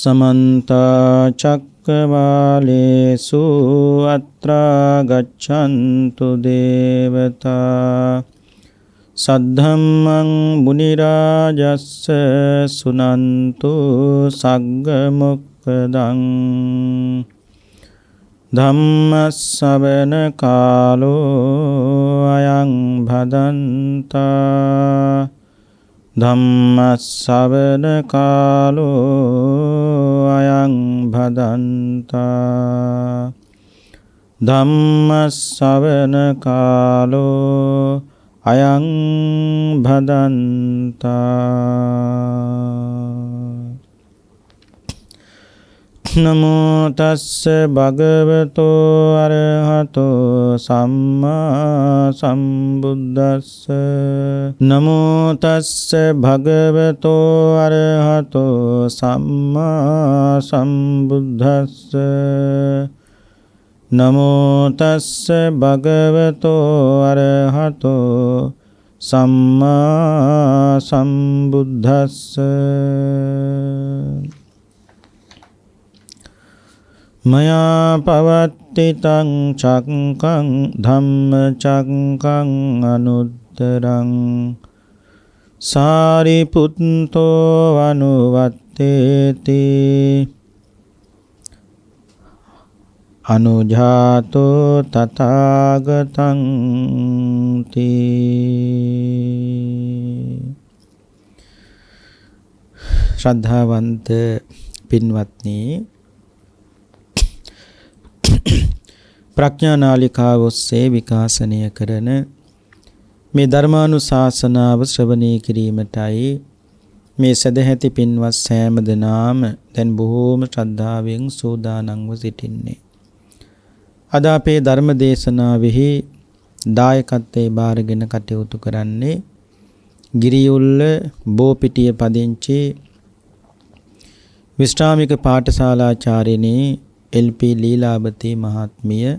समन्ता चक्रवालेषु अत्रा गच्छन्तु देवता सद्धम्मं मुनिराजस्स सुनन्तु सग्गमुक्पदं धम्मश्रवण कालो अयं भदन्ता धम्मश्रवण कालो अयं भदन्ता धम्मश्रवण कालो अयं भदन्ता नमो तस्स भगवतो अरहतो सम्मा सम्बुद्धस्स नमो तस्स भगवतो अरहतो सम्मा सम्बुद्धस्स नमो तस्स भगवतो अरहतो सम्मा सम्बुद्धस्स मया पवत्तितं चक्कं धम्मचक्कं अनुत्तरं सारिपुत्तो अनुवत्तेति अनुजातो तथागतं ति श्रद्धावंत पिन्वत्नी ප්‍රඥා නාලිකාව ඔස්සේ විකාශනය කරන මේ ධර්මානුශාසනාව ශ්‍රවණය කිරීමටයි මේ සදැහැති පින්වත් සෑම දෙනාම දැන් බොහෝම ශ්‍රද්ධාවෙන් සූදානම්ව සිටින්නේ. අද අපේ ධර්ම දේශනාවෙහි දායකත්වයේ බාරගෙන කටයුතු කරන්නේ ගිරියුල්ල බෝපිටිය පදිංචි විශ්‍රාමික පාඨශාලාචාර්යනී එල්.පී. ලීලාවතී මහත්මිය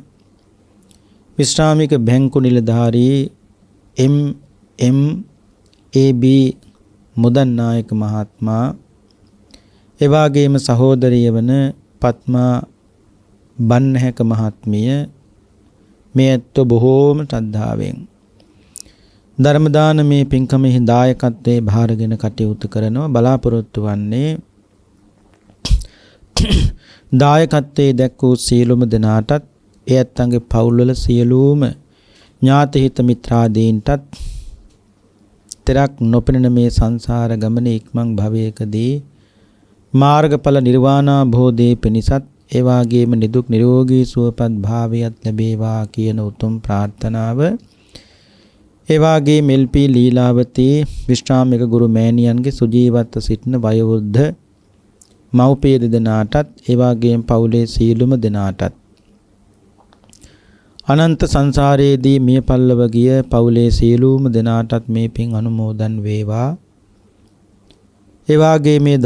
විශ්‍රාමික බැංකු නිලධාරී එම්.එම්.ඒ.බී. මුදන් නායක මහත්මයා එවාගේම සහෝදරිය වන පත්මා බන්නහැක මහත්මිය මේ ඇත්තෝ බොහෝම ශ්‍රද්ධාවෙන් ධර්ම දානමේ පින්කමෙහි දායකත්වයේ භාරගෙන කටයුතු කරනවා. බලාපොරොත්තු වන්නේ දායකත්වයේ දැක් වූ සියලුම දෙනාටත් ඒ ඇත්තන්ගේ පවුල්වල සියලුම ඥාති හිත මිත්‍රාදීන්ටත් තරක් නොපෙනෙන මේ සංසාර ගමනේ ඉක්මන් භවයකදී මාර්ගඵල නිර්වාණාභෝධයේ පිණිසත් ඒ වාගේම නිදුක් නිරෝගී සුවපත් භාවයත් ලැබේවා කියන උතුම් ප්‍රාර්ථනාව ඒ වාගේම එල්.පී. ලීලාවතී විශ්‍රාමික ගුරු මෑණියන්ගේ සුජීවත්ව සිටින වයෝවෘද්ධ මව්පිය දෙදෙනාටත් ඒ වගේම පවුලේ සීලුම දෙනාටත් අනන්ත සංසාරයේදී මිය පල්ලව ගිය පවුලේ සීලුම දෙනාටත් මේ පින් අනුමෝදන් වේවා. ඒ වගේම මේ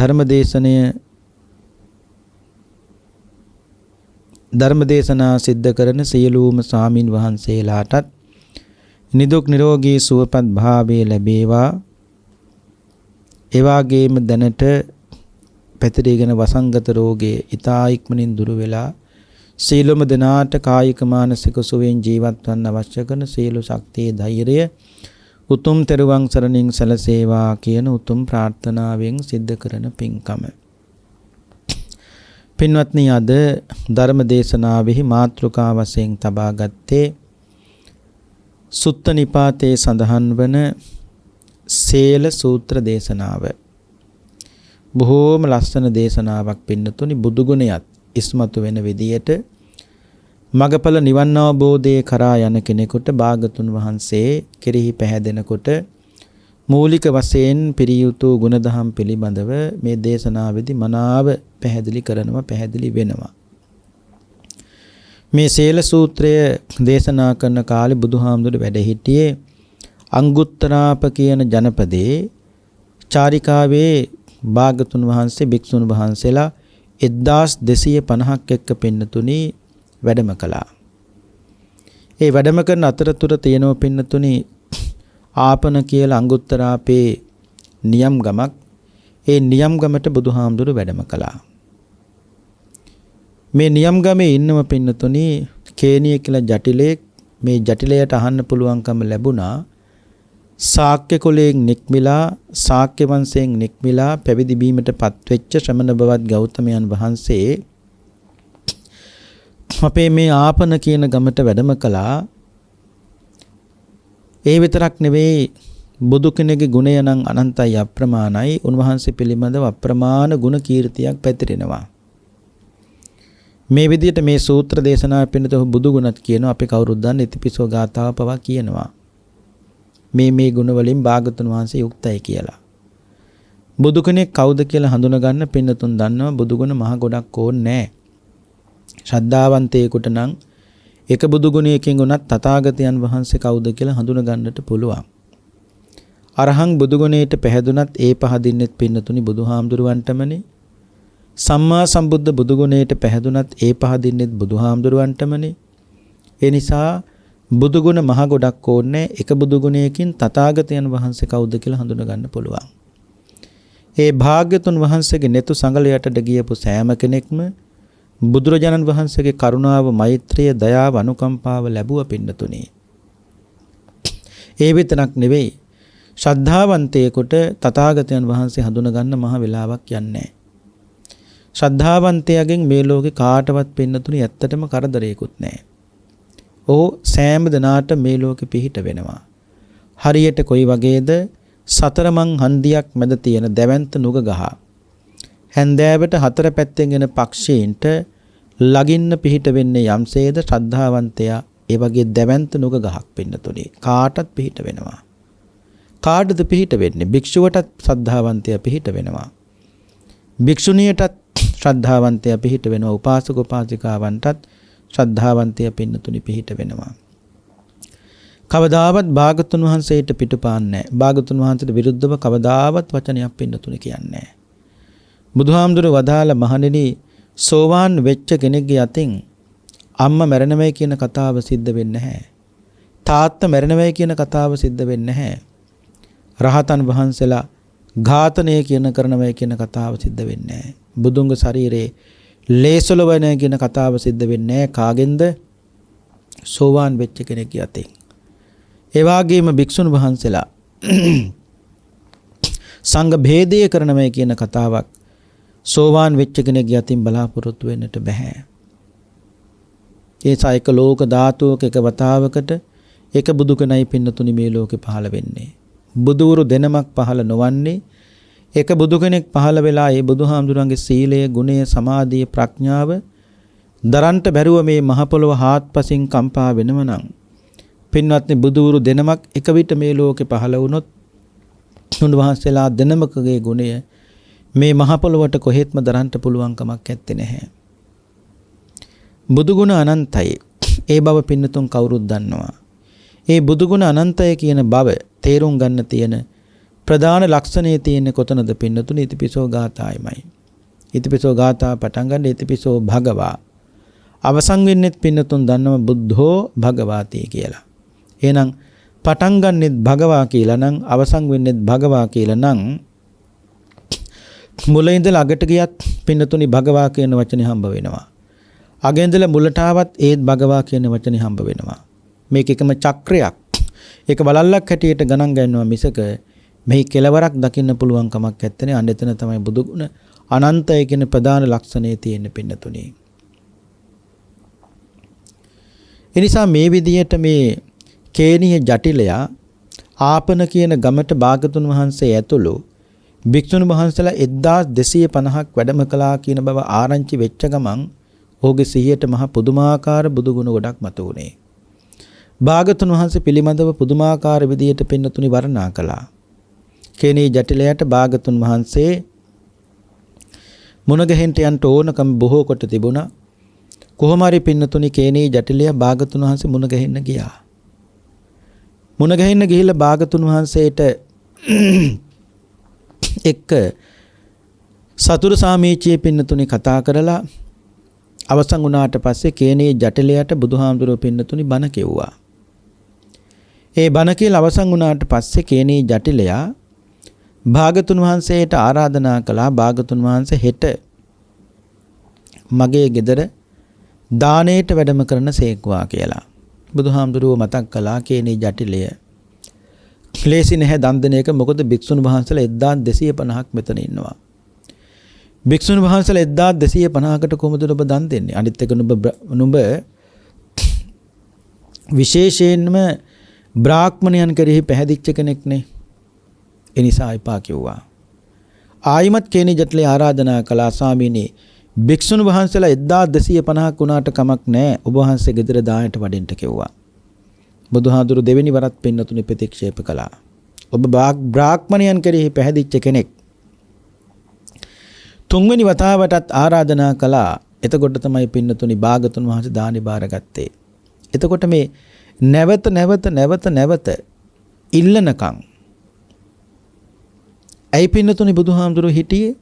ධර්මදේශනා සිද්ධ කරන සියලුම ස්වාමින් වහන්සේලාටත් නිදුක් නිරෝගී සුවපත් භාවය ලැබේවා. ඒ වගේම දැනට පැතිරීගෙන වසංගත රෝගයේ ඊතා ඉක්මනින් දුරු වෙලා සීලොම දනාට කායික මානසික සුවයෙන් ජීවත් වන්න අවශ්‍ය කරන සීල ශක්තිය ධෛර්යය උතුම් තෙරුවන් සරණින් සැලසේවා කියන උතුම් ප්‍රාර්ථනාවෙන් සිද්ධ කරන පින්කම. පින්වත්නි, අද ධර්ම දේශනාවෙහි මාතෘකා වශයෙන් තබා ගත්තේ සුත්ත නිපාතේ සඳහන් වන සේල සූත්‍ර දේශනාව. බොහෝම ලස්සන දේශනාවක් පින්නතුනි. බුදු ගුණයත් ඉස්මතු වෙන විදියට මගඵල නිවන් අවබෝධයේ කරා යන කෙනෙකුට භාගතුන් වහන්සේ කෙරෙහි පැහැදෙනකොට මූලික වශයෙන් පිරිය යුතු ගුණධම් පිළිබඳව මේ දේශනාවේදී මනාව පැහැදිලි වෙනවා. මේ සීල සූත්‍රය දේශනා කරන කාලේ බුදුහාමුදුරුවෝ වැඩ සිටියේ අංගුත්තරාප කියන ජනපදයේ චාරිකාවේ භාගතුන් වහන්සේ භික්ෂුන් වහන්සේලා 1250ක් එක්ක පින්නතුනි වැඩම කළා. ඒ වැඩම කරන අතරතුර තියෙනව පින්නතුනි ආපන කියලා අංගුත්තරාපේ නියම් ගමක්. ඒ නියම් ගමට බුදුහාමුදුරුවෝ වැඩම කළා. මේ නියම්ගමේ ඉන්නම පින්නතුනි කේනිය කියලා ජටිලයේ මේ ජටිලයට අහන්න පුළුවන්කම ලැබුණා. ශාක්‍ය කුලයෙන් නික්මිලා ශාක්‍ය වංශයෙන් නික්මිලා පැවිදි බීමට පත්වෙච්ච ශ්‍රමණ බවත් ගෞතමයන් වහන්සේ අපේ මේ ආපන කියන ගමට වැඩම කළා. ඒ විතරක් නෙවෙයි බුදු කෙනෙකුගේ ගුණය නම් අනන්තයි අප්‍රමාණයි. උන්වහන්සේ පිළිබඳව අප්‍රමාණ ගුණ කීර්තියක් පැතිරෙනවා. මේ විදිහට මේ සූත්‍ර දේශනාව පිළිබඳව බුදු ගුණත් කියනවා. අපි කවුරුත් දන්න ඉතිපිසෝ ගාථාව පවා කියනවා. මේ ගුණ වලින් භාගතුන් වහන්සේ යුක්තයි කියලා. බුදු කෙනෙක් කවුද කියලා හඳුනා ගන්න පින්නතුන් දන්නවා. බුදු ගුණ මහ ගොඩක් ඕනේ නැහැ. ශ්‍රද්ධාවන්තයෙකුට නම් එක බුදු ගුණයකින් උනත් තථාගතයන් වහන්සේ කවුද කියලා හඳුනා ගන්නට පුළුවන්. අරහං බුදු ගුණයට පැහැදුනත් ඒ පහදින්නෙත් පින්නතුනි බුදුහාමුදුරුවන්ටමනේ. සම්මා සම්බුද්ධ බුදු ගුණයට පැහැදුනත් ඒ පහදින්නෙත් බුදුහාමුදුරුවන්ටමනේ. ඒ නිසා බුදු ගුණ මහ ගොඩක් ඕනේ. එක බුදු ගුණයකින් තථාගතයන් වහන්සේ කවුද කියලා හඳුනා ගන්න පුළුවන්. ඒ භාග්‍යතුන් වහන්සේගේ netu සංගලයටට ගියපු සෑම කෙනෙක්ම බුදුරජාණන් වහන්සේගේ කරුණාව, මෛත්‍රිය, දයාව, අනුකම්පාව ලැබුව පින්නතුනි. ඒ විතරක් නෙවෙයි ශ්‍රද්ධාවන්තයෙකුට තථාගතයන් වහන්සේ හඳුනා ගන්න මහ වෙලාවක් යන්නේ නැහැ. ශ්‍රද්ධාවන්තයාගෙන් මේ ලෝකේ කාටවත් පින්නතුනි ඇත්තටම කරදරයකුත් නැහැ. ඕ සෑම දිනාට මේ ලෝකෙ පිහිට වෙනවා. හරියට කොයි වගේද සතරමං හන්දියක් මැද තියෙන දැවැන්ත නුග ගහ. හැන්දෑවට හතර පැත්තෙන් එන පක්ෂීන්ට ලගින්න පිහිට වෙන්නේ යම්සේද ශ්‍රද්ධාවන්තයා ඒ වගේ දැවැන්ත නුග ගහක් පින්නතුනි කාටත් පිහිට වෙනවා. කාටද පිහිට වෙන්නේ? භික්ෂුවටත් ශ්‍රද්ධාවන්තයා පිහිට වෙනවා. භික්ෂුණියටත් ශ්‍රද්ධාවන්තයා පිහිට වෙනවා. උපාසක උපාසිකාවන්ටත් ශ්‍රද්ධාවන්තයා පින්නතුනි පිහිට වෙනවා. කවදාවත් භාගතුන් වහන්සේට පිටුපාන්නේ නැහැ. භාගතුන් වහන්සේට විරුද්ධව කවදාවත් වචනයක් පින්නතුනි කියන්නේ නැහැ. බුදුහාමුදුරුවෝ වදාළ මහණෙනි සෝවාන් වෙච්ච කෙනෙක්ගේ අතින් අම්මා මැරෙනවයි කියන කතාව සිද්ධ වෙන්නේ නැහැ. තාත්තා මැරෙනවයි කියන කතාව සිද්ධ වෙන්නේ නැහැ. රහතන් වහන්සේලා ඝාතනය කරනවයි කියන කතාව සිද්ධ වෙන්නේ නැහැ. බුදුන්ගේ ශරීරේ ලේසොල වෙන කියන කතාව සිද්ධ වෙන්නේ නැහැ. කාගෙන්ද? සෝවාන් වෙච්ච කෙනෙක්ගේ අතින්. ඒ වගේම භික්ෂුන් වහන්සේලා සංඝ භේදය කරනවයි කියන කතාවක් සෝවාන් වෙච්ච කෙනෙක්ගේ අතින් බලාපොරොත්තු වෙන්නට බෑ. ඒ සයික ලෝක ධාතුවක එක වතාවකට එක බුදු කෙනයි පින්නතුනි මේ ලෝකේ පහළ වෙන්නේ. බුදුවරු දෙනමක් පහළ නොවන්නේ එක බුදු කෙනෙක් පහළ වෙලා ඒ බුදුහාමුදුරන්ගේ සීලය, ගුණය, සමාධිය, ප්‍රඥාව දරන්ට බැරුව මේ මහ පොළොව හාත්පසින් කම්පා වෙනව නම් පින්වත්නි බුදුවරු දෙනමක් එක විට මේ ලෝකේ පහළ වුණොත් උන්වහන්සේලා දෙනමකගේ ගුණය මේ මහ පොළොවට කොහෙත්ම දරන්න පුළුවන් කමක් නැත්තේ නැහැ. බුදු ගුණ අනන්තයි. ඒ බව පින්නතුන් කවුරුත් දන්නවා. ඒ බුදු ගුණ අනන්තය කියන බව තේරුම් ගන්න තියෙන ප්‍රධාන ලක්ෂණය තියෙන්නේ කොතනද පින්නතුනි? ඉතිපිසෝ ගාථායමයි. ඉතිපිසෝ ගාථා පටන් ගන්න ඉතිපිසෝ භගවා. අවසන් වෙන්නෙත් පින්නතුන් දන්නව බුද්ධෝ භගවාති කියලා. එහෙනම් පටන් ගන්නෙත් භගවා කියලා නම් අවසන් වෙන්නෙත් භගවා කියලා නම් මුලින් ඉඳලා අගට ගියත් පින්නතුනි භගවා කියන වචනේ හම්බ වෙනවා. අගින් ඉඳලා මුලට ආවත් ඒත් භගවා කියන වචනේ හම්බ වෙනවා. මේක එකම චක්‍රයක්. ඒක බලල්ලක් හැටියට ගණන් ගන්නවා මිසක මෙහි කෙලවරක් දකින්න පුළුවන් කමක් නැත්තේ. අන්න එතන තමයි බුදු ගුණ අනන්තය කියන ප්‍රධාන ලක්ෂණය තියෙන පින්නතුනි. ඒ නිසා මේ විදිහට මේ කේනිය ජටිලයා ආපන කියන ගමට භාගතුන් වහන්සේ ඇතුළු භික්ෂුන් වහන්සේලා 1250ක් වැඩම කළා කියන බව ආරංචි වෙච්ච ගමන් ඔහුගේ සිහියට මහ පුදුමාකාර බුදු ගුණ ගොඩක් මතුවුණේ. භාගතුන් වහන්සේ පිළිබඳව පුදුමාකාර විදියට පින්නතුනි වර්ණනා කළා. කේනිය ජටිලයට භාගතුන් වහන්සේ මුණ ගැහෙන්න යන්න ඕනකම බොහෝ කොට තිබුණා. කොහොම හරි පින්නතුනි කේනිය ජටිලයා භාගතුන් වහන්සේ මුණ ගැහෙන්න ගියා. මුණ ගැහෙන්න ගිහිල්ලා භාගතුන් වහන්සේට එක්ක සතුරු සාමීචියේ පින්නතුනි කතා කරලා අවසන් වුණාට පස්සේ කේනිය ජටිලයට බුදුහාමුදුරුවෝ පින්නතුනි බණ කිව්වා. ඒ බණ කියලා අවසන් වුණාට පස්සේ කේනිය ජටිලයා භාගතුන් වහන්සේට ආරාධනා කළා. භාගතුන් වහන්සේ හෙට මගේ ගෙදර දානයට වැඩම කරන සේක්වා කියලා. බුදුහාමුදුරුව මතක් කළා කේනේ ජටිලය. ක්ලේසි නැහැ දන් දෙන එක. මොකද භික්ෂුන් වහන්සේලා 1250ක් මෙතන ඉන්නවා. භික්ෂුන් වහන්සේලා 1250කට කොහොමද ඔබ දන් දෙන්නේ? අනිත් එක නුඹ විශේෂයෙන්ම බ්‍රාහ්මණයන් කෙරෙහි පැහැදිච්ච කෙනෙක් නේ. ඒ නිසා එපා කිව්වා. ආයිමත් කේනේ ජටිලේ ආරාධනා කළා ස්වාමීනි භික්ෂුන් වහන්සේලා 1250ක් වුණාට කමක් නැහැ. ඔබ වහන්සේ ගෙදර දායට වඩින්න කිව්වා. බුදුහාඳුරු දෙවෙනි වරත් පින්නතුනි ප්‍රතික්ෂේප කළා. ඔබ බ්‍රාහ්මණයන් කෙරෙහි පැහැදිච්ච කෙනෙක්. තුන්වෙනි වතාවටත් ආරාධනා කළා. එතකොට තමයි පින්නතුනි භාගතුන් වහන්සේ දානි බාරගත්තේ. එතකොට මේ නැවත ඉල්ලනකම් ඇයි පින්නතුනි බුදුහාමුදුරුවෝ හිටියේ?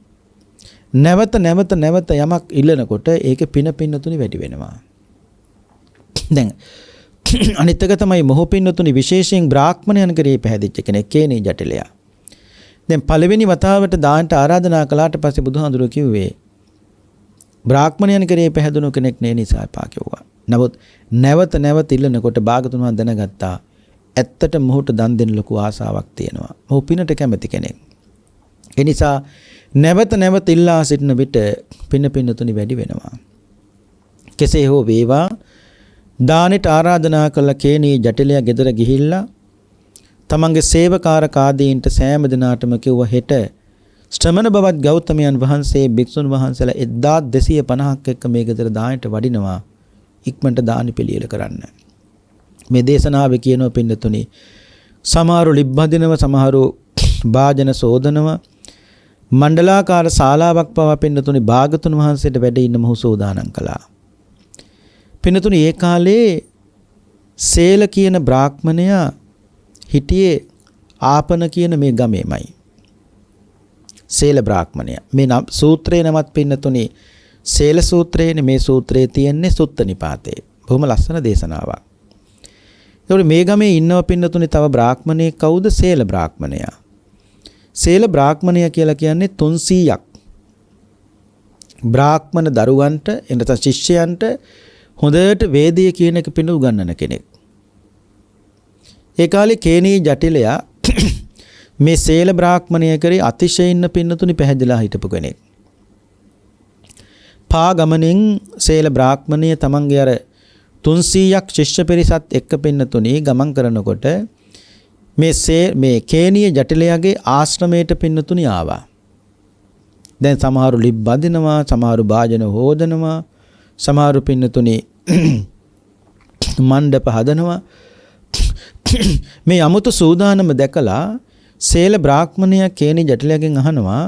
නැවත යමක් ඉල්ලනකොට ඒකේ පින්නතුනි වැඩි වෙනවා. දැන් අනිත් එක තමයි මොහො පින්නතුනි විශේෂයෙන් බ්‍රාහ්මණයන් කරේ පැහැදිච්ච කෙනෙක් කේනේ ජටිලයා. දැන් පළවෙනි වතාවට දාන්නට ආරාධනා කළාට පස්සේ බුදුහාමුදුරුවෝ කිව්වේ බ්‍රාහ්මණයන් කරේ පැහැදුණු කෙනෙක් නේ නිසා එපා කිව්වා. නමුත් නැවත ඉල්ලනකොට භාගතුන් වහන්සේ දැනගත්තා ඇත්තට මොහොට දන් දෙන්න ලොකු ආසාවක් තියෙනවා. මොහු පිනට කැමති කෙනෙක්. ඒ නිසා නැවත ඉල්ලා සිටින විට පින්නතුනි වැඩි වෙනවා. කෙසේ හෝ වේවා දානෙට ආරාධනා කළ කේනේ ජටිලයා ගෙදර ගිහිල්ලා තමන්ගේ සේවකාරක ආදීන්ට සෑම දිනාටම කිව්වා හෙට ශ්‍රමණ බවත් ගෞතමයන් වහන්සේ භික්ෂුන් වහන්සේලා 1250ක් එක්ක මේ ගෙදර දානෙට වඩිනවා. ඉක්මනට දානි පිළියෙල කරන්න. මේ දේශනාවේ කියනවා පින්නතුනි සමහරු ලිබ්බදිනව සමහරු භාජන සෝදනව මණ්ඩලාකාර ශාලාවක් පවා පින්නතුනි භාගතුන් වහන්සේට වැඩ ඉන්න මොහු සෝදානම් කළා. පින්නතුනි ඒ කාලේ සේල කියන බ්‍රාහ්මණයා හිටියේ ආපන කියන මේ ගමේමයි. සේල බ්‍රාහ්මණයා මේ සූත්‍රේ නමත් පින්නතුනි සේල සූත්‍රයේනේ මේ සූත්‍රයේ තියෙන්නේ සුත්ත නිපාතේ. බොහොම ලස්සන දේශනාවක්. ඒකට මේ ගමේ ඉන්නව පින්නතුනි තව බ්‍රාහ්මණයෙක් කවුද? සේල බ්‍රාහ්මණයා. සේල බ්‍රාහ්මණයා කියලා කියන්නේ 300ක් බ්‍රාහ්මණ දරුවන්ට එනත ශිෂ්‍යයන්ට හොඳට වේදය කියන එක පින උගන්වන කෙනෙක්. ඒ කාලේ කේනේ ජටිලයා මේ සේල බ්‍රාහ්මණය කරේ අතිශයින් පින්නතුනි පැහැදිලා හිටපු කෙනෙක්. පා ගමනින් සේල බ්‍රාහ්මණය තමන්ගේ අර 300ක් ශිෂ්‍ය පිරිසත් එක්ක පින්නතුනි ගමන් කරනකොට මේ කේනිය ජටිලයාගේ ආශ්‍රමයට පින්නතුනි ආවා. දැන් සමහරු ලිබ් බඳිනවා, සමහරු භාජන හොදනවා, සමහරු පින්නතුනි මණ්ඩප හදනවා. මේ අමුතු සූදානම දැකලා සේල බ්‍රාහ්මණයා කේනිය ජටිලයාගෙන් අහනවා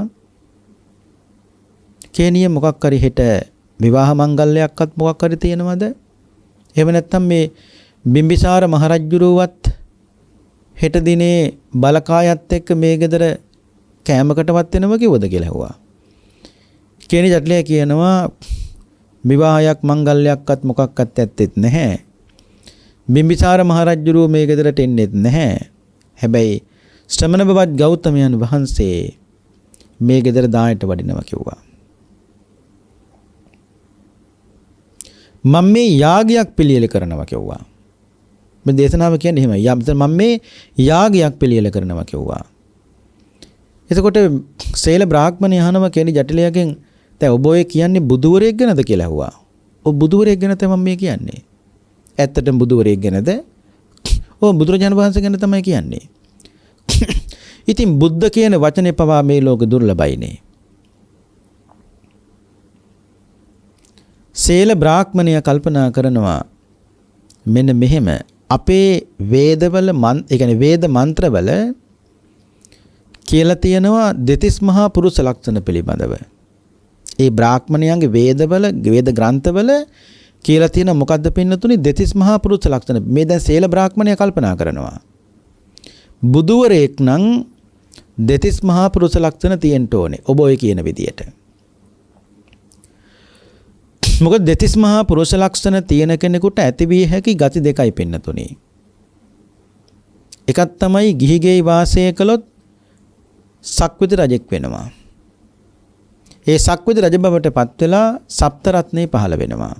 කේනිය මොකක් හරි හෙට විවාහ මංගල්‍යයක්වත් මොකක් හරි තියෙනවද? එහෙම නැත්නම් මේ බිම්බිසාර මහරජුරුවත් හෙට දිනේ බලකායත් එක්ක මේ ගෙදර කෑමකටවත් වෙනව කිව්වද කියලා ඇහුවා. කේනිය ජටිලයා කියනවා විවාහයක් මංගල්‍යයක්වත් මොකක්වත් ඇත්තෙත් නැහැ. බිම්බිසාර මහරජුරුව මේ ගෙදරට එන්නේත් නැහැ. හැබැයි ශ්‍රමණ බවත් ගෞතමයන් වහන්සේ මේ ගෙදර දායට වඩිනවා කිව්වා. මම මේ යාගයක් පිළියෙල කරනවා කිව්වා. මේ දේශනාව කියන්නේ එහෙමයි. මම මේ යාගයක් පිළියෙල කරනවා කිව්වා. එතකොට සේල බ්‍රාහ්මණය අහනවා කේනි ජටිලයාගෙන් දැන් ඔබ ඔය කියන්නේ බුදුවරයෙක් ගැනද කියලා ඇහුවා. ඔව් බුදුවරයෙක් ගැන තමයි මම මේ කියන්නේ. ඇත්තටම බුදුවරයෙක් ගැනද? ඔව් බුදුරජාණන් වහන්සේ ගැන තමයි කියන්නේ. ඉතින් බුද්ධ කියන වචනේ පවා මේ ලෝක දුර්ලභයිනේ. සේල බ්‍රාහ්මණය කල්පනා කරනවා මෙන්න මෙහෙම අපේ වේදවල ඒ කියන්නේ වේද මන්ත්‍රවල කියලා තියෙනවා දෙතිස් මහා පුරුෂ ලක්ෂණ පිළිබඳව. ඒ බ්‍රාහ්මණයන්ගේ වේදවල වේද ග්‍රන්ථවල කියලා තියෙන මොකද්ද පින්නතුනි දෙතිස් මහා පුරුෂ ලක්ෂණ. මේ දැන් සේල බ්‍රාහ්මණය කල්පනා කරනවා. බුදුවරයෙක් නම් දෙතිස් මහා පුරුෂ ලක්ෂණ තියෙන්න ඕනේ. ඔබ ඔය කියන විදියට. මොකද දෙතිස් මහා පුරුෂ ලක්ෂණ තියෙන කෙනෙකුට ඇතිවිය හැකි ගති දෙකයි පින්නතුනි. එකක් තමයි ගිහිගෙයි වාසය කළොත් සක්විති රජෙක් වෙනවා. ඒ සක්විති රජ බවට පත් වෙලා සප්ත රත්නේ පහළ වෙනවා.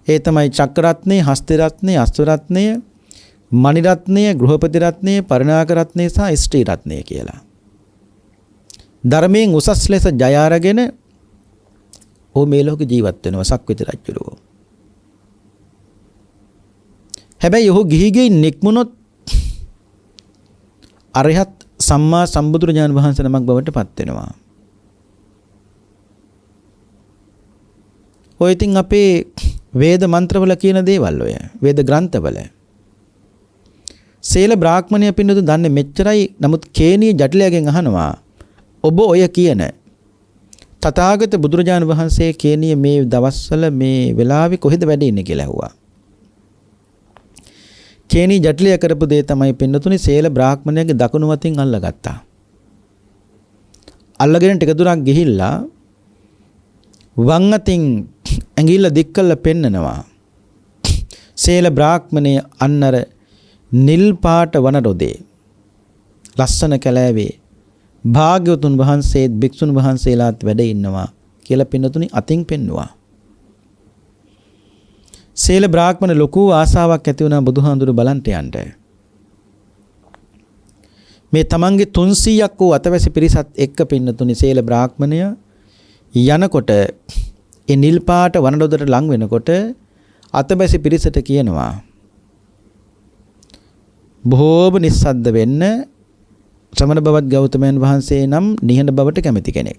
ඒ තමයි චක්‍රරත්නය, හස්තරත්නය, අස්වරත්නය, මණිරත්නය, ගෘහපති රත්නය, පරිණාක රත්නය සහ ස්ත්‍රී රත්නය කියලා. ධර්මයෙන් උසස් ලෙස ජය අරගෙන ඔහු මේ ලෝකේ ජීවත් වෙනවා සක්විති රජුරෝ. හැබැයි ඔහු ගිහිගෙයින් නික්මුණොත් අරහත් සම්මා සම්බුදුරජාණන් වහන්සේ නමක් බවට පත් වෙනවා. ඔය ඉතින් අපේ වේද මන්ත්‍රවල කියන දේවල් ඔය වේද ග්‍රන්ථවල සීල බ්‍රාහ්මණය පින්නතු දන්නේ මෙච්චරයි. නමුත් කේනිය ජටිලයෙන් අහනවා ඔබ ඔය කියන තථාගත බුදුරජාණන් වහන්සේ කේනිය මේ දවස්වල මේ වෙලාවේ කොහෙද වැඩ ඉන්නේ කියලා ඇහුවා. කේනිය ජටිලය කරපු දේ තමයි පින්නතුනි සීල බ්‍රාහ්මණයගේ දකුණු අතින් අල්ලගත්තා. අල්ලගෙන ටික දුරක් ගිහිල්ලා වම් අතින් ඇඟිල්ල දික් කරලා පෙන්නනවා. සීල බ්‍රාහ්මණය අන්නර නිල් පාට වන රොදේ ලස්සන කැලෑවේ භාග්‍යවතුන් වහන්සේත් භික්ෂුන් වහන්සේලාත් වැඩ ඉන්නවා කියලා පින්නතුනි අතින් පෙන්නවා. සීල බ්‍රාහ්මණ ලොකු ආසාවක් ඇති වුණා බුදුහාඳුරු බලන්ට යන්න. මේ තමන්ගේ 300ක් වූ අතවැසි පිරිසත් එක්ක පින්නතුනි සීල බ්‍රාහ්මණය යනකොට ඒ නිල් පාට වනරොදට ලං වෙනකොට අතවැසි පිරිසට කියනවා බොහෝම නිස්සද්ද වෙන්න. ශ්‍රමණ බවත් ගෞතමයන් වහන්සේ නම් නිහඬ බවට කැමති කෙනෙක්.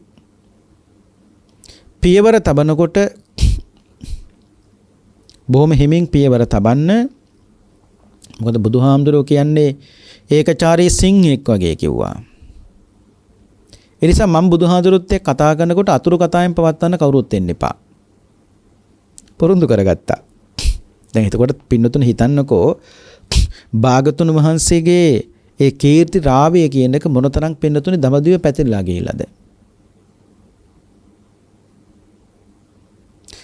පියවර තබනකොට බොහොම හිමින් පියවර තබන්න. මොකද බුදුහාමුදුරුවෝ කියන්නේ ඒකචාරී සිංහෙක් වගේ කිව්වා. ඒ නිසා මම බුදුහාමුදුරුවොත් එක්ක කතා කරනකොට අතුරු කතාවෙන් පවත්වන්න කවුරුත් එන්න එපා. පොරොන්දු කරගත්තා. දැන් එතකොට පින්නතුන් හිතන්නකෝ භාගතුන් වහන්සේගේ ඒ කීර්ති රාවය කියන එක මොනතරම් පින්නතුනි දඹදිව පැතිරලා ගිහිලාද.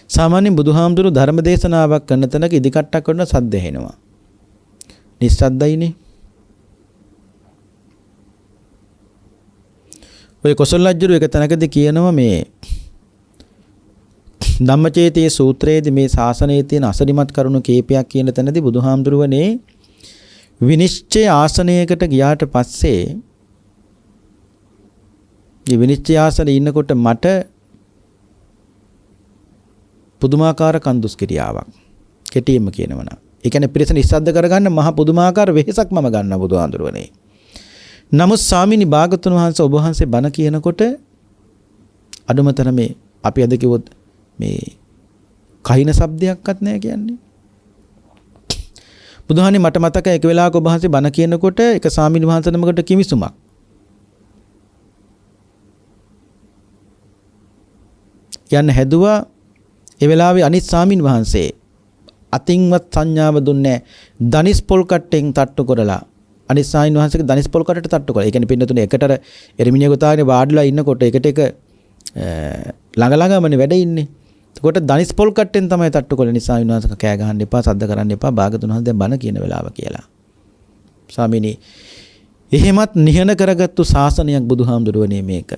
සාමාන්‍යයෙන් බුදුහාමුදුරු ධර්ම දේශනාවක් කරන තැනක ඉදිකට්ටක් කරන සද්ද ඇහෙනවා. නිස්සද්දයිනේ. ඔය කොසල් රජුරු එක තැනකදී කියනවා මේ ධම්මචේතී සූත්‍රයේදී මේ ශාසනයේ තියෙන අසරිමත් කරුණු කීපයක් කියන තැනදී බුදුහාමුදුරුවනේ විනිශ්චය ආසනයකට ගියාට පස්සේ මේ විනිශ්චය ආසනයේ ඉන්නකොට මට පුදුමාකාර කන්දුස් කිරියාවක් කෙටියෙන්ම කියනවනම් ඒ කියන්නේ පිරිස නිස්සද්ද කරගන්න මහ පුදුමාකාර වෙහෙසක් මම ගන්නවා බුදුහාඳුරනේ. නමුත් ස්වාමීනි භාගතුන් වහන්සේ ඔබ වහන්සේ බණ කියනකොට අඩුමතර මේ අපි අද කිව්වොත් මේ කහින શબ્දයක්වත් නැහැ කියන්නේ. බුදුහානි මට මතකයි එක වෙලාවක ඔබ වහන්සේ බණ කියනකොට එක ස්වාමීන් වහන්සේ නමකට කිමිසුමක් යන්න හැදුවා. ඒ වෙලාවේ අනිත් ස්වාමීන් වහන්සේ අතින්වත් සංඥාව දුන්නේ දනිස් පොල් කට්ටෙන් තට්ටු කරලා අනිත් ස්වාමීන් වහන්සේගේ දනිස් පොල් කටට තට්ටු කරලා. ඒ කියන්නේ පින්නතුනේ එකතර එරිමිනිය ගොතාගෙන වාඩිලා ඉන්නකොට එකට එක ළඟ ළඟමනේ වැඩ ඉන්නේ. එතකොට දනිස් පොල් කට්ටෙන් තමයි තට්ටු කරලා නිසා විනාශක කෑ ගහන්න එපා, සද්ද කරන්න එපා, භාගතුන් වහන්සේ දැන් බණ කියන වෙලාව කියලා. ස්වාමීනි එහෙමත් නිහන කරගත්තු ශාසනයක් බුදුහාමුදුරුවනේ මේක.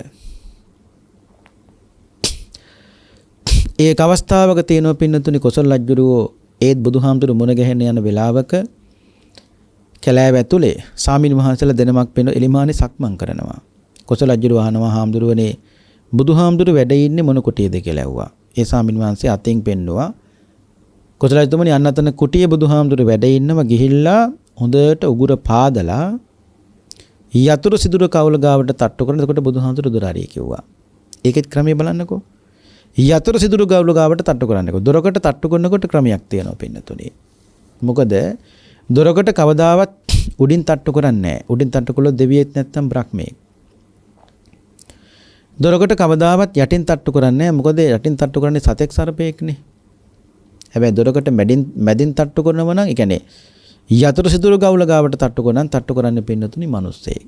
ඒක අවස්ථාවක තියෙනවා පින්නතුනි කොසල් රජුරෝ ඒත් බුදුහාමුදුරු මුණ ගැහෙන්න යන වෙලාවක කැලෑව ඇතුලේ ස්වාමීන් වහන්සේලා දෙනමක් පෙන එලිමානේ සක්මන් කරනවා. කොසල් රජුරෝ අහනවා හාමුදුරුවනේ බුදුහාමුදුරු වැඩ ඉන්නේ මොන කුටියේද කියලා ඇහුවා. ඒ ස්වාමීන් වහන්සේ අතින් පෙන්නවා. කොසල් රජතුමනි අන්නතන කුටියේ බුදුහාමුදුරු වැඩ ඉන්නම ගිහිල්ලා හොඳට උගුර පාදලා යතුරු සිදුරු කවුල ගාවට තට්ටු කරන. එතකොට බුදුහාමුදුරු දොර හරිය කිව්වා. ඒකෙත් ක්‍රමය බලන්නකෝ. යතුරු සිදුරු ගවුල ගාවට තට්ටු කරන්නකෝ. දොරකට තට්ටු කරනකොට ක්‍රමයක් තියෙනවා පින්නතුනේ. මොකද දොරකට කවදාවත් උඩින් තට්ටු කරන්නේ නැහැ. උඩින් තට්ටු කළොත් දෙවියෙක් නැත්තම් බ්‍රහ්මෙක්. දොරකට කවදාවත් යටින් තට්ටු කරන්නේ නැහැ. මොකද යටින් තට්ටු කරන්නේ සතෙක් සර්පෙක්නේ. හැබැයි දොරකට මැදින් තට්ටු කරනවා නම් ඒ කියන්නේ යතුරු සිදුරු ගවුල ගාවට තට්ටු කරනනම් තට්ටු කරන්නේ පින්නතුනි මිනිස්සෙක්.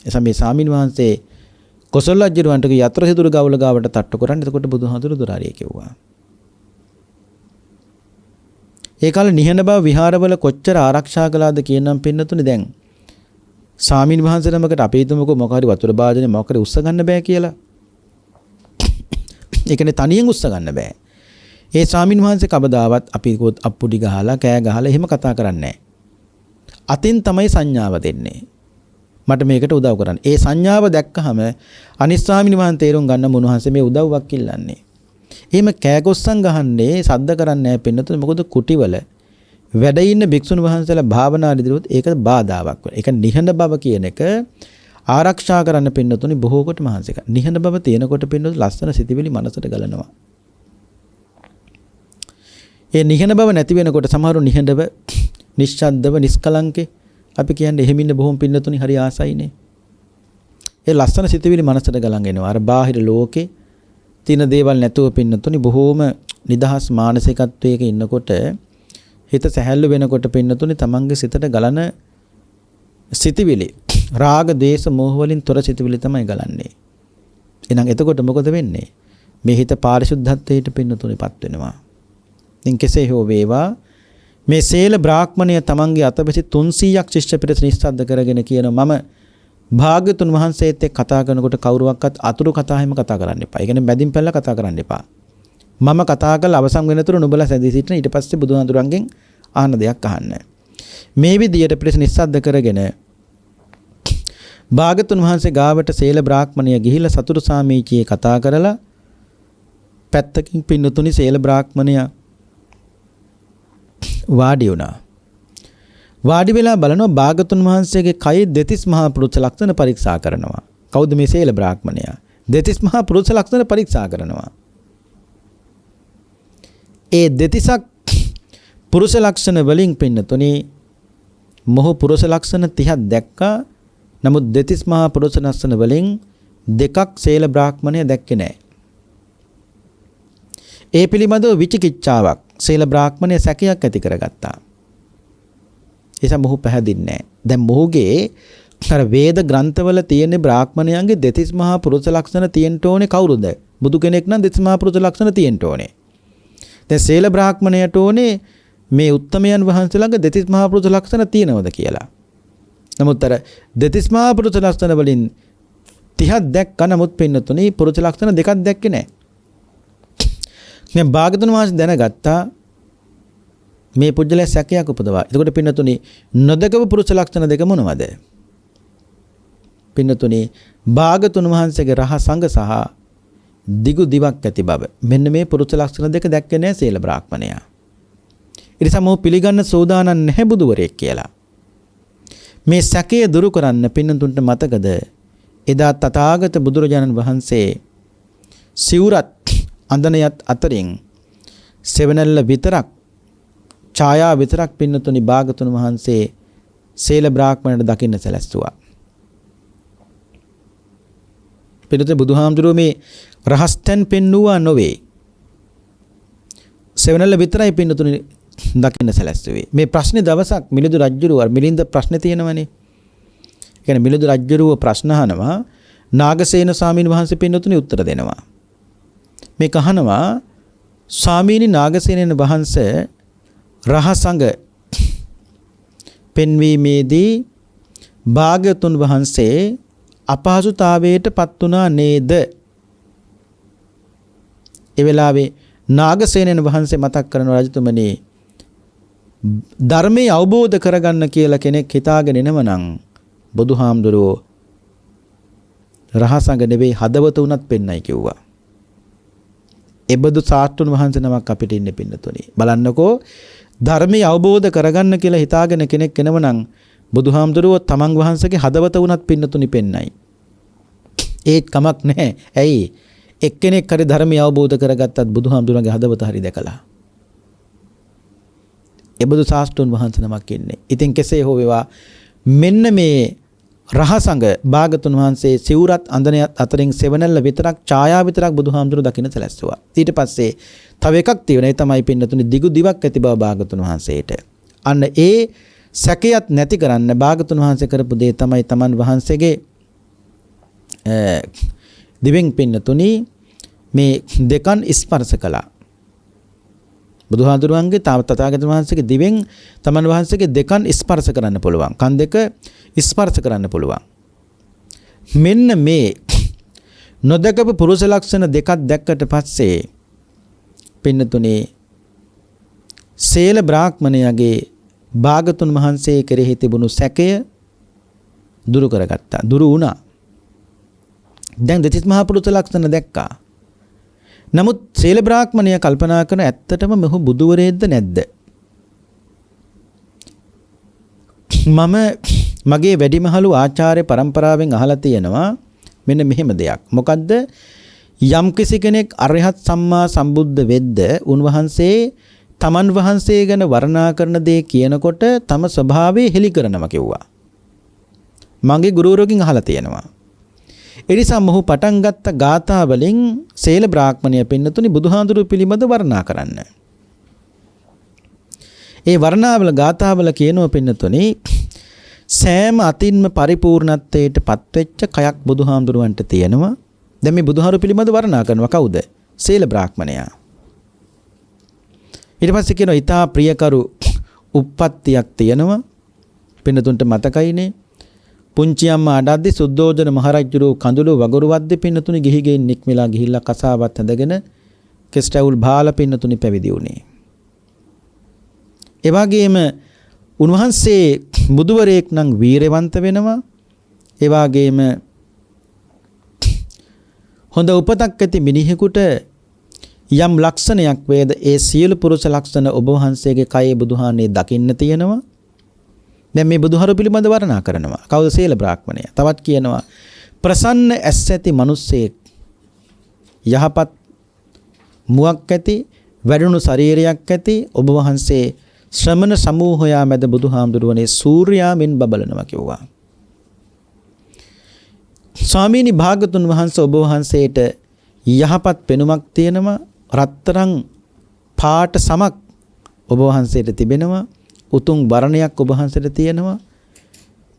එසම මේ ස්වාමීන් වහන්සේ කොසල් රජුන්ට යතුරු සිදුරු ගවුල ගාවට තට්ටු කරන්නේ. එතකොට බුදුහාමුදුරු දොර හරිය කිව්වා. ඒ කාලේ නිහඬ බව විහාරවල කොච්චර ආරක්ෂා කළාද කියනම් පින්නතුනි දැන් ස්වාමීන් වහන්සේ නමකට අපි හිතමුකෝ මොක හරි වතුර භාජනේ මොකද උස්ස ගන්න බෑ කියලා. ඒ කියන්නේ තනියෙන් උස්ස ගන්න බෑ. ඒ ස්වාමින් වහන්සේ කවදාවත් අපි අප්පුඩි ගහලා කෑ ගහලා එහෙම කතා කරන්නේ නැහැ. අතින් තමයි සංඥාව දෙන්නේ. මට මේකට උදව් කරන්න. ඒ සංඥාව දැක්කහම අනිත් ස්වාමින් වහන්සේ තේරුම් ගන්න මොනවහන්සේ මේ උදව්වක් ඉල්ලන්නේ. එහෙම කෑගොස්සන් ගහන්නේ සද්ද කරන්නේ නැහැ පින්නතුනේ. මොකද කුටිවල වැඩ ඉන්න භික්ෂුන් වහන්සේලා භාවනා දිරුවොත් ඒක බාධාවක් වෙනවා. ඒක නිහඬ බව කියන එක ආරක්ෂා කරන්න පින්නතුනේ බොහෝ කොට මහන්සි කරනවා. නිහඬ බව තියෙනකොට පින්නතුනේ ලස්සන සිතිවිලි මනසට ගලනවා. ඒ නිහඬ බව නැති වෙනකොට සමහරු නිහඬව නිශ්ශබ්දව නිස්කලංකේ අපි කියන්නේ එහෙම ඉන්න බොහොම පින්නතුනේ හරි ආසයිනේ. ඒ ලස්සන සිතිවිලි මනසට ගලන් එනවා. අර බාහිර ලෝකේ තියෙන දේවල් නැතුව පින්නතුනේ බොහොම නිදහස් මානසිකත්වයක ඉන්නකොට හිත සැහැල්ලු වෙනකොට පින්නතුනේ තමන්ගේ සිතට ගලන සිතිවිලි රාග දේශ මොහ වලින් තොර සිතිවිලි තමයි ගලන්නේ. එහෙනම් එතකොට මොකද වෙන්නේ? මේ හිත පාරිශුද්ධත්වයට පින්නතුනේපත් වෙනවා. ඉතින් කෙසේ හෝ වේවා මේ සේල බ්‍රාහ්මණය තමන්ගේ අතපෙසි 300ක් ශිෂ්‍ය පිරිස නිස්සද්ද කරගෙන කියන මම භාග්‍යතුන් වහන්සේත් එක්ක කතා කරනකොට කවුරුවක්වත් අතුරු කතා හැම කතා කරන්න එපා. ඒ කියන්නේ බැඳින් පැල්ල කතා කරන්න එපා. මම කතා කරලා අවසන් වෙනතුරු නුඹලා සැදී සිටින ඊට පස්සේ බුදුහාඳුරන්ගෙන් අහන දෙයක් අහන්න. මේ විදියට පිරිස නිස්සද්ද කරගෙන භාග්‍යතුන් වහන්සේ ගාවට සේල බ්‍රාහ්මණය ගිහිල්ලා සතුරු සාමීචියේ කතා කරලා පැත්තකින් පින්නතුනි සේල බ්‍රාහ්මණය වාඩි වුණා. වාඩි වෙලා බලනවා භාග්‍යතුන් වහන්සේගේ කයේ දෙතිස් මහා පුරුෂ ලක්ෂණ පරීක්ෂා කරනවා. කවුද මේ සේල බ්‍රාහ්මණයා? දෙතිස් මහා පුරුෂ ලක්ෂණ පරීක්ෂා කරනවා. ඒ දෙතිසක් පුරුෂ ලක්ෂණ වලින් පින්නතුනි මොහු පුරුෂ ලක්ෂණ 30ක් දැක්කා. නමුත් දෙතිස් මහා පුරුෂ ලක්ෂණ වලින් දෙකක් සේල බ්‍රාහ්මණය දැක්කේ නැහැ. ඒ පිළිබඳව විචිකිච්ඡාවක් සේල බ්‍රාහ්මණය සැකයක් ඇති කරගත්තා. එසම මොහු පැහැදින්නේ නැහැ. දැන් මොහුගේ අර වේද ග්‍රන්ථවල තියෙන බ්‍රාහ්මණයන්ගේ දෙතිස් මහා පුරුෂ ලක්ෂණ තියෙන්න ඕනේ කවුරුද? බුදු කෙනෙක් නම් දෙතිස් මහා පුරුෂ ලක්ෂණ තියෙන්න ඕනේ. දැන් සේල බ්‍රාහ්මණයට ඕනේ මේ උත්තමයන් වහන්සේලාගේ දෙතිස් මහා පුරුෂ ලක්ෂණ තියෙනවද කියලා. නමුත් අර දෙතිස් මහා පුරුෂ ලක්ෂණ වලින් 30ක් දැක්ක නමුත් පින්නතුනි පුරුෂ ලක්ෂණ දෙකක් දැක්කේ නැහැ. දැන් භාග්‍යතුන් වහන්සේ දැනගත්තා මේ පුජ්‍යලේ සැකයක් උපදවා. එතකොට පින්නතුනි නොදකව පුරුෂ ලක්ෂණ දෙක මොනවද? පින්නතුනි භාග්‍යතුන් වහන්සේගේ රහ සංඝ සහ දිගු දිවක් ඇති බව. මෙන්න මේ පුරුෂ ලක්ෂණ දෙක දැක්කේ නැහැ සීල බ්‍රාහ්මණයා. ඉතින් මොහු පිළිගන්න සෝදානම් නැහැ බුදුවරයෙක් කියලා. මේ සැකය දුරු කරන්න පින්නතුන්ට මතකද? එදා තථාගත බුදුරජාණන් වහන්සේ සිවුරත් අඳනයත් අතරින් සෙවණැල්ල විතරක් ඡායා විතරක් පින්නතුනි භාගතුන් වහන්සේ සීල බ්‍රාහ්මණයට දකින්න සැලැස්සුවා. පින්නතුනි බුදුහාමුදුරුවෝ මේ රහස්තන් පෙන්නුවා නොවේ. සෙවණැල්ල විතරයි පින්නතුනි දකින්න සැලැස්සුවේ. මේ ප්‍රශ්නේ දවසක් මිලිඳු රජුරුව මිලින්ද ප්‍රශ්නේ තියෙනවනේ. ඒ කියන්නේ මිලිඳු රජුරුව ප්‍රශ්න අහනවා නාගසේන ස්වාමීන් වහන්සේ පින්නතුනි උත්තර දෙනවා. මේ කහනවා ස්වාමීනි නාගසේනන් වහන්සේ රහසඟ පෙන්වීමේදී භාග්‍යතුන් වහන්සේ අපහසුතාවයට පත් වුණා නේද? ඒ වෙලාවේ නාගසේනන් වහන්සේ මතක් කරන රජතුමනි ධර්මයේ අවබෝධ කරගන්න කියලා කෙනෙක් හිතාගෙන එනවනම් බුදුහාමුදුරුවෝ රහසඟ නෙවෙයි හදවත උනත් පෙන්නයි කිව්වා. එබඳු සාස්තුන් වහන්සේ නමක් අපිට ඉන්නේ පින්නතුනි. බලන්නකෝ ධර්මයේ අවබෝධ කරගන්න කියලා හිතාගෙන කෙනෙක් එනවනම් බුදුහාමුදුරුවෝ තමන් වහන්සේගේ හදවත උනත් පින්නතුනි පෙන්නයි. ඒත් කමක් නැහැ. ඇයි? එක්කෙනෙක් හරි ධර්මයේ අවබෝධ කරගත්තත් බුදුහාමුදුරන්ගේ හදවත හරි දැකලා. එබඳු සාස්තුන් වහන්සේ නමක් ඉන්නේ. ඉතින් කෙසේ හෝ වේවා මෙන්න මේ රහසඟ භාගතුන් වහන්සේ සිවුරත් අඳනයත් අතරින් සෙවණැල්ල විතරක් ඡායා විතරක් බුදුහාමුදුරුවෝ දකින්න සැලැස්සුවා. ඊට පස්සේ තව එකක් තියෙනවා. ඒ තමයි පින්නතුනි දිගු දිවක් ඇති බව භාගතුන් වහන්සේට. අන්න ඒ සැකයත් නැති කරන්න භාගතුන් වහන්සේ කරපු දේ තමයි තමන් වහන්සේගේ දිවෙන් පින්නතුනි මේ දෙකන් ස්පර්ශ කළා. බුදුහාමුදුරුවන්ගේ තථාගතයන් වහන්සේගේ දිවෙන් තමන් වහන්සේගේ දෙකන් ස්පර්ශ කරන්න පුළුවන්. කන් දෙක ස්පර්ශ කරන්න පුළුවන්. මෙන්න මේ නොදකපු පුරුෂ ලක්ෂණ දෙකක් දැක්කට පස්සේ පින්නතුනේ සේල බ්‍රාහ්මණයාගේ භාගතුන් වහන්සේ කෙරෙහි තිබුණු සැකය දුරු කරගත්තා. දුරු වුණා. දැන් දෙතිස් මහා පුරුෂ ලක්ෂණ දැක්කා. නමුත් සේල බ්‍රාහ්මණයා කල්පනා කරන ඇත්තටම මෙහු බුදුවරයෙක්ද නැද්ද? මම මගේ වැඩිමහලු ආචාර්ය පරම්පරාවෙන් අහලා තියෙනවා මෙන්න මෙහෙම දෙයක්. මොකද්ද? යම් කිසි කෙනෙක් අරහත් සම්මා සම්බුද්ධ වෙද්ද උන්වහන්සේ තමන් වහන්සේ ගැන වර්ණනා කරන දේ කියනකොට තම ස්වභාවය හෙළි කරනවා කිව්වා. මගේ ගුරුවරයෙක්ගෙන් අහලා තියෙනවා. ඒ නිසා මොහු පටන් ගත්ත ගාථා වලින් සේල බ්‍රාහ්මණය පින්නතුනි බුදුහාඳුරු පිළිබඳ වර්ණනා කරන්න. ඒ වර්ණාවල ගාථාවල කියනවා පින්නතුනි සෑම අතින්ම පරිපූර්ණත්වයට පත්වෙච්ච කයක් බුදුහාඳුරුවන්ට තියෙනවා. දැන් මේ බුදුහාරු පිළිබඳ වර්ණනා කරනවා කවුද? සේල බ්‍රාහ්මණයා. ඊට පස්සේ කියනවා ඊතා ප්‍රියකරු උප්පත්තියක් තියෙනවා. පින්නතුන්ට මතකයිනේ. පුංචි අම්මා අඩද්දි සුද්ධෝදන මහරජුරු කඳුළු වගුරු වද්දි පින්නතුනි ගිහි ගෙයින් නික්මලා ගිහිල්ලා කසාවත් ඇඳගෙන කෙස්ටවුල් බාලා පින්නතුනි පැවිදි වුණේ. ඒ වගේම උන්වහන්සේ බුදුවරයෙක් නම් වීරවන්ත වෙනවා. ඒ වගේම හොඳ උපතක් ඇති මිනිහෙකුට යම් ලක්ෂණයක් වේද ඒ සියලු පුරුෂ ලක්ෂණ ඔබ වහන්සේගේ කයේ බුදුහානේ දකින්න තියෙනවා. දැන් මේ බුදුහාරු පිළිබඳ වර්ණනා කරනවා. කවුද? සේල බ්‍රාහ්මණයා. තවත් කියනවා ප්‍රසන්න ඇස් ඇති මිනිස්සෙක් යහපත් මුවක් ඇති වැඩුණු ශරීරයක් ඇති ඔබ වහන්සේ ශ්‍රමණ සමූහයා මැද බුදුහාමුදුරුවනේ සූර්යයා මෙන් බබලනවා කිව්වා. ස්වාමීනි භාගතුන් වහන්සේ ඔබ වහන්සේට යහපත් පෙනුමක් තියෙනවා. රත්තරන් පාට සමක් ඔබ වහන්සේට තිබෙනවා. උතුම් වර්ණයක් ඔබ වහන්සේට තියෙනවා.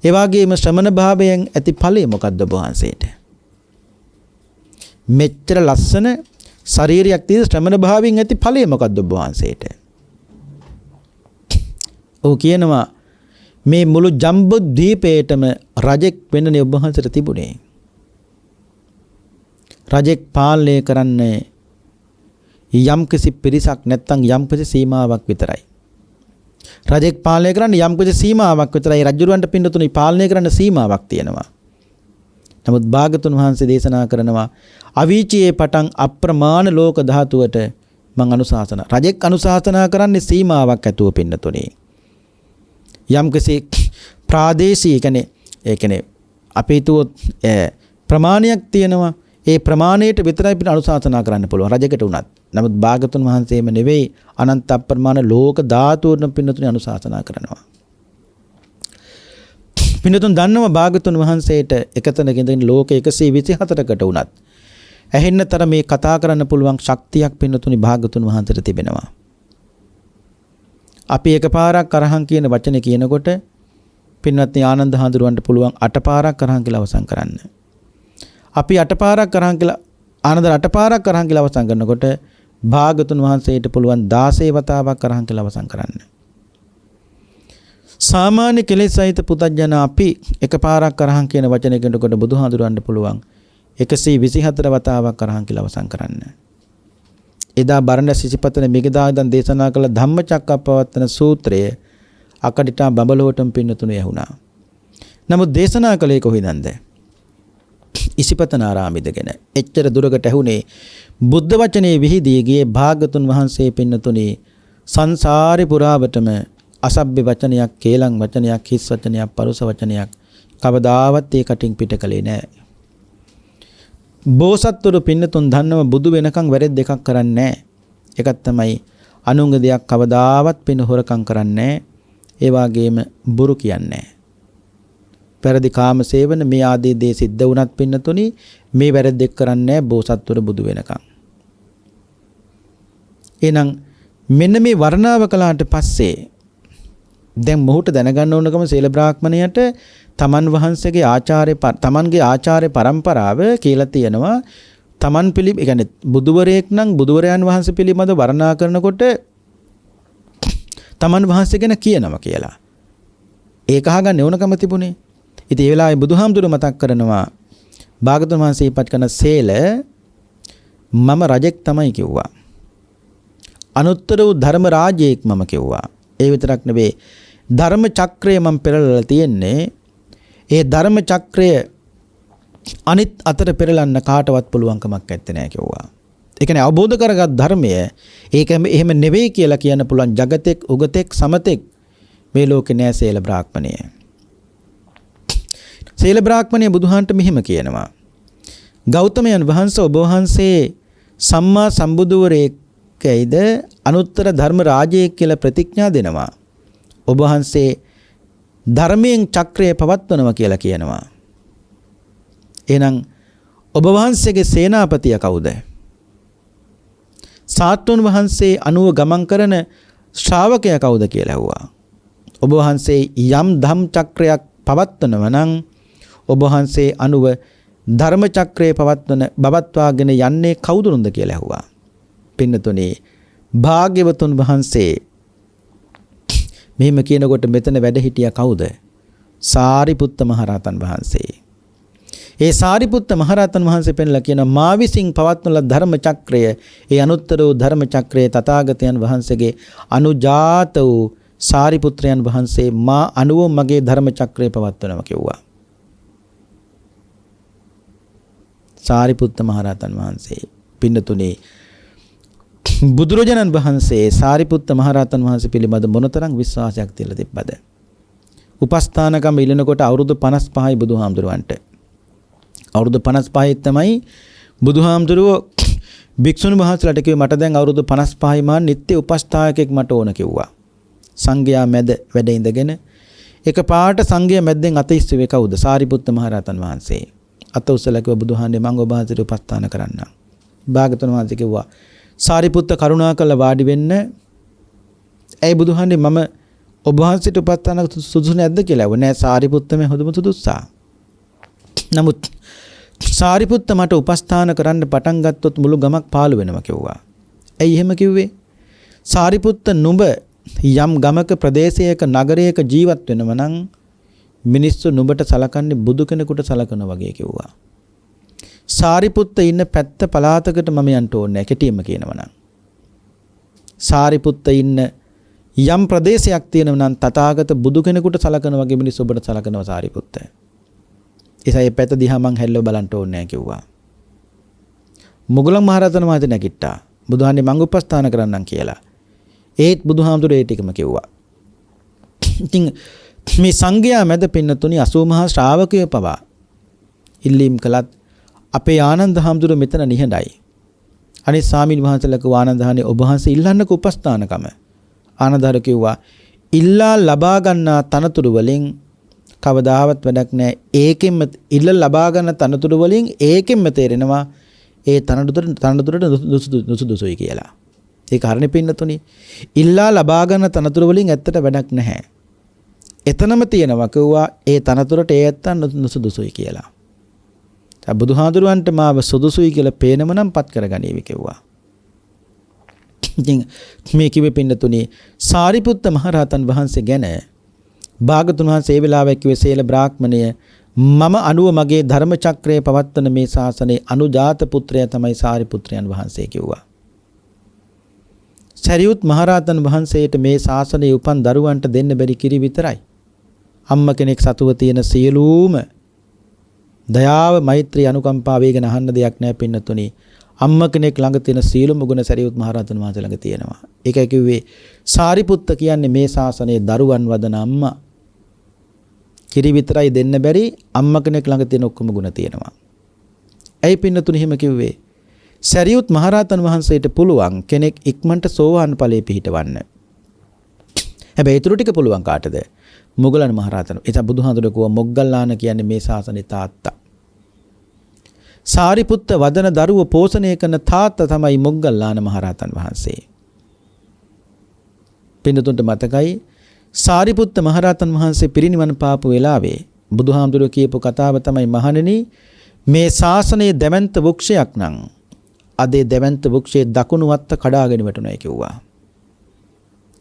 ඒ වගේම ශ්‍රමණ භාවයෙන් ඇති ඵලය මොකද්ද ඔබ වහන්සේට? මෙච්චර ලස්සන ශරීරයක් තියෙන ශ්‍රමණ භාවයෙන් ඇති ඵලය මොකද්ද ඔබ වහන්සේට? ඔව් කියනවා මේ මුළු ජම්බු දීපේටම රජෙක් වෙන්නනේ ඔබ වහන්සේට තිබුණේ. රජෙක් පාලනය කරන්නේ යම්කිසි පිරිසක් නැත්නම් යම්කිසි සීමාවක් විතරයි. රජෙක් පාලනය කරන්නේ යම්කිසි සීමාවක් විතරයි. රජුරවන්ට පින්නතුනි පාලනය කරන්න සීමාවක් තියෙනවා. නමුත් භාගතුන් වහන්සේ දේශනා කරනවා අවීචියේ පටන් අප්‍රමාණ ලෝක ධාතුවට මං අනුශාසනා. රජෙක් අනුශාසනා කරන්නේ සීමාවක් ඇතුව පින්නතුනි. යම්කිසි ප්‍රාදේශීය ඒ කියන්නේ අපි හිතුවොත් ප්‍රමාණයක් තියෙනවා. ඒ ප්‍රමාණයට විතරයි පිට අනුශාසනා කරන්න පුළුවන් රජෙකුට උනත්. නමුත් භාගතුන් වහන්සේම නෙවෙයි අනන්ත අප්‍රමාණ ලෝක ධාතුන් පින්නතුනි අනුශාසනා කරනවා. පින්නතුන් දන්නවා භාගතුන් වහන්සේට එකතැනක ඉඳන් ලෝක 124කට උනත් ඇහෙන්න තර මේ කතා කරන්න පුළුවන් ශක්තියක් පින්නතුනි භාගතුන් වහන්සේට තිබෙනවා. අපි එකපාරක් අරහන් කියන වචනේ කියනකොට පින්වත්නි ආනන්ද හඳුරවන්න පුළුවන් 8 පාරක් අරහන් කියලා අවසන් කරන්න. අපි 8 පාරක් අරහන් කියලා ආනන්ද 8 පාරක් අරහන් කියලා අවසන් කරනකොට භාගතුන් වහන්සේට පුළුවන් 16 වතාවක් අරහන් කියලා අවසන් කරන්න. සාමාන්‍ය කෙලෙස් සහිත පුතඥ අපි එකපාරක් අරහන් කියන වචනේ කියනකොට බුදුහාඳුරවන්න පුළුවන් 124 වතාවක් අරහන් කියලා අවසන් කරන්න. එදා බරණැස් සිසිපතන මිගදාදන් දේශනා කළ ධම්මචක්කප්පවත්තන සූත්‍රය අකඩිටා බඹලොවටම පින්නතුණු යහුණා. නමුත් දේශනා කළේ කොහේදන්ද? ඉසිපතනාරාමෙදගෙන. එච්චර දුරකට ඇහුනේ බුද්ධ වචනේ විහිදී ගියේ භාගතුන් වහන්සේ පින්නතුණි සංසාරේ පුරාවටම අසභ්‍ය වචනයක්, කේලම් වචනයක්, හිස් වචනයක්, පරුස වචනයක් කවදාවත් ඒ කටින් පිට කළේ නැහැ. බෝසත්තුරු පින්නතුන් දන්නව බුදු වෙනකන් වැරද්ද දෙකක් කරන්නේ නැහැ. එකක් තමයි අනුංග දෙයක් කවදාවත් පින හොරකම් කරන්නේ නැහැ. ඒ වගේම බොරු කියන්නේ නැහැ. පෙරදි කාම සේවන මේ ආදී දේ සිද්ධ වුණත් පින්නතුනි මේ වැරද්ද දෙක කරන්නේ නැහැ බෝසත්තුරු බුදු වෙනකන්. එහෙනම් මෙන්න මේ වර්ණාව කළාට පස්සේ දැන් මොහුට දැනගන්න ඕනකම සීල බ්‍රාහ්මණයට තමන්ගේ ආචාර්ය පරම්පරාව කියලා තියෙනවා. තමන් ඒ කියන්නේ බුදුවරයෙක් නම් බුදුවරයන් වහන්සේ පිළිබඳ වර්ණනා කරනකොට තමන් වහන්සේ ගැන කියනවා කියලා. ඒක අහගන්න ඕනකම තිබුණේ. ඉතින් ඒ වෙලාවේ බුදුහාමුදුරු මතක් කරනවා භාගතුන් වහන්සේ ඉපත් කරන සීල මම රජෙක් තමයි කිව්වා. අනුත්තර වූ ධර්ම රාජ්‍යයක් මම කිව්වා. ඒ විතරක් නෙවෙයි ධර්ම චක්‍රය මම පෙරලලා තියෙන්නේ. ඒ ධර්ම චක්‍රය අනිත් අතට පෙරලන්න කාටවත් පුළුවන් කමක් නැත්තේ නෑ කිව්වා. ඒ කියන්නේ අවබෝධ කරගත් ධර්මය ඒක එහෙම නෙවෙයි කියලා කියන්න පුළුවන් జగතෙක් උගතෙක් සමතෙක් මේ ලෝකේ නෑ සීල බ්‍රාහ්මණය. සීල බ්‍රාහ්මණය බුදුහාන්ට මෙහෙම කියනවා. ගෞතමයන් වහන්සේ ඔබ වහන්සේ සම්මා සම්බුදුවරයෙක්ද අනුත්තර ධර්ම රාජයෙක් කියලා ප්‍රතිඥා දෙනවා. ඔබ වහන්සේ ධර්මයෙන් චක්‍රය පවත්වනවා කියලා කියනවා. එහෙනම් ඔබ වහන්සේගේ සේනාපතිය කවුද? සාත්තුන් වහන්සේ අනුව ගමන් කරන ශ්‍රාවකයා කවුද කියලා ඇහුවා. ඔබ වහන්සේ යම් ධම් චක්‍රයක් පවත්වනවා නම් ඔබ වහන්සේ අනුව ධර්ම චක්‍රයේ පවත්වාගෙන යන්නේ කවුරුන්ද කියලා ඇහුවා. පින්නතුනේ භාග්‍යවතුන් වහන්සේ මෙහෙම කියනකොට මෙතන වැඩ හිටියා කවුද? සාරිපුත්ත මහරහතන් වහන්සේ. ඒ සාරිපුත්ත මහරහතන් වහන්සේ පෙන්ලා කියන මා විසින් පවත්වන ධර්ම චක්‍රය, ඒ අනුත්තර වූ ධර්ම චක්‍රයේ තථාගතයන් වහන්සේගේ අනුජාත වූ සාරිපුත්‍රයන් වහන්සේ මා අනුව මගේ ධර්ම චක්‍රය පවත්වනවා කිව්වා. සාරිපුත්ත මහරහතන් වහන්සේ පින්නතුනේ බුදුරජාණන් වහන්සේ සාරිපුත්ත මහරහතන් වහන්සේ පිළිබඳ මොනතරම් විශ්වාසයක් තියලා තිබ්බද? උපස්ථානකම ඉලනකොට අවුරුදු 55යි බුදුහාමුදුරුවන්ට. අවුරුදු 55 තමයි බුදුහාමුදුරුවෝ භික්ෂුන් වහන්සේලාට කිව්වේ මට දැන් අවුරුදු 55යි මා නිත්‍ය උපස්ථායකෙක් මට ඕන කිව්වා. සංඝයා මැද වැඩ ඉඳගෙන එකපාරට සංඝයා මැද්දෙන් අත ඉස්සුවේ කවුද? සාරිපුත්ත මහරහතන් වහන්සේ. අත උස්සලා කිව්වා බුදුහාන්නේ මම ඔබ වහන්සේට උපස්ථාන කරන්නම්. භාගතුන් වහන්සේ කිව්වා සාරිපුත්ත කරුණාකරලා වාඩි වෙන්න. ඇයි බුදුහාන්නේ මම ඔබ වහන්සේට උපස්ථාන සුදුසු නැද්ද කියලා. නෑ සාරිපුත්ත මේ හොඳම සුදුස්සා. නමුත් සාරිපුත්ත මට උපස්ථාන කරන්න පටන් ගත්තොත් මුළු ගමක් පාළු වෙනවා කිව්වා. ඇයි එහෙම කිව්වේ? සාරිපුත්ත නුඹ යම් ගමක ප්‍රදේශයක නගරයක ජීවත් වෙනව නම් මිනිස්සු නුඹට සලකන්නේ බුදු කෙනෙකුට සලකන වගේ කිව්වා. සාරිපුත්ත ඉන්න පැත්ත පළාතකට මම යන්න ඕනේ නැහැ කෙටියෙන්ම කියනවා නම්. සාරිපුත්ත ඉන්න යම් ප්‍රදේශයක් තියෙනවා නම් තථාගත බුදු කෙනෙකුට සලකන වගේ මිනිස්සු ඔබට සලකනවා සාරිපුත්ත. ඒසයි පැත්ත දිහා මං හැල්ලව බලන්න ඕනේ නැහැ කිව්වා. මුගලන් මහරහතන් වහන්සේ නැගිට්ටා. බුදුහාන්නේ මං උපස්ථාන කරන්නම් කියලා. ඒත් බුදුහාමුදුරේ ඒ ටිකම කිව්වා. ඉතින් මේ සංඝයා මැද පින්නතුනි 80 මහා ශ්‍රාවකයෝ පවා ඉල්ලීම් කළත් අපේ ආනන්ද හාමුදුරුව මෙතන නිහඬයි. අනිත් ස්වාමීන් වහන්සේලා කිව්වා ආනන්දහානේ ඔබ වහන්සේ ඉල්ලන්නක උපස්ථානකම. ආනන්දහර කිව්වා ඉල්ලා ලබා ගන්නා තනතුරු වලින් කවදාවත් වැඩක් නැහැ. ඒකෙන්ම ඉල්ල ලබා ගන්න තනතුරු වලින් ඒකෙන්ම තේරෙනවා ඒ තනතුරට නුසුදුසුයි කියලා. ඒක හරිනේ පින්නතුනි. ඉල්ලා ලබා ගන්න තනතුරු වලින් ඇත්තට වැඩක් නැහැ. එතනම තියෙනවා කිව්වා ඒ තනතුරට ඒ ඇත්තන් නුසුදුසුයි කියලා. බුදුහාඳුරන්ට මාව සුදුසුයි කියලා පේනම නම් පත් කරගනීවි කිව්වා. ඉතින් මේ කිව්වේ පින්නතුනි සාරිපුත්ත මහරහතන් වහන්සේ ගැන භාගතුන් වහන්සේ ඒ වෙලාවේ කිව්වේ සීල බ්‍රාහ්මණය මම අනුව මගේ ධර්ම චක්‍රයේ පවත්වන මේ ශාසනයේ අනුජාත පුත්‍රයා තමයි සාරිපුත්‍රයන් වහන්සේ කිව්වා. සරියුත් මහරහතන් වහන්සේට මේ ශාසනයේ උපන් දරුවන්ට දෙන්න බැරි කිරි විතරයි. අම්ම කෙනෙක් සතුව තියෙන සියලුම දයාව මෛත්‍රී අනුකම්පාව වේගෙන අහන්න දෙයක් නැහැ පින්නතුනි. අම්ම කෙනෙක් ළඟ තියෙන සීලම ගුණ සරියුත් මහරහතන් වහන්සේ ළඟ තියෙනවා. ඒකයි කිව්වේ සාරිපුත්ත කියන්නේ මේ ශාසනයේ දරුවන් වදන අම්මා. කිරි විතරයි දෙන්න බැරි අම්ම කෙනෙක් ළඟ තියෙන ඔක්කොම ගුණ තියෙනවා. ඇයි පින්නතුනි එහෙම කිව්වේ? සරියුත් මහරහතන් වහන්සේට පුළුවන් කෙනෙක් ඉක්මනට සෝවාන් ඵලයේ පිහිටවන්න. හැබැයි ඊටු ටික පුළුවන් කාටද? මොග්ගලන් මහරහතන්. ඒක බුදුහාඳුනේ කිව්වා මොග්ගල්ලාන කියන්නේ මේ ශාසනයේ තාත්තා. සාරිපුත්ත වදන දරුව පෝෂණය කරන තාත්තා තමයි මොග්ගල්ලාන මහරහතන් වහන්සේ. පින්නතුන්ට මතකයි සාරිපුත්ත මහරහතන් වහන්සේ පිරිනිවන් පාපු වෙලාවේ බුදුහාමුදුරුවෝ කියපු කතාව තමයි මහණෙනි මේ ශාසනයේ දැවැන්ත වෘක්ෂයක් නම් අදේ දැවැන්ත වෘක්ෂයේ දකුණු වත්ත කඩාගෙන වැටුණා කිව්වා.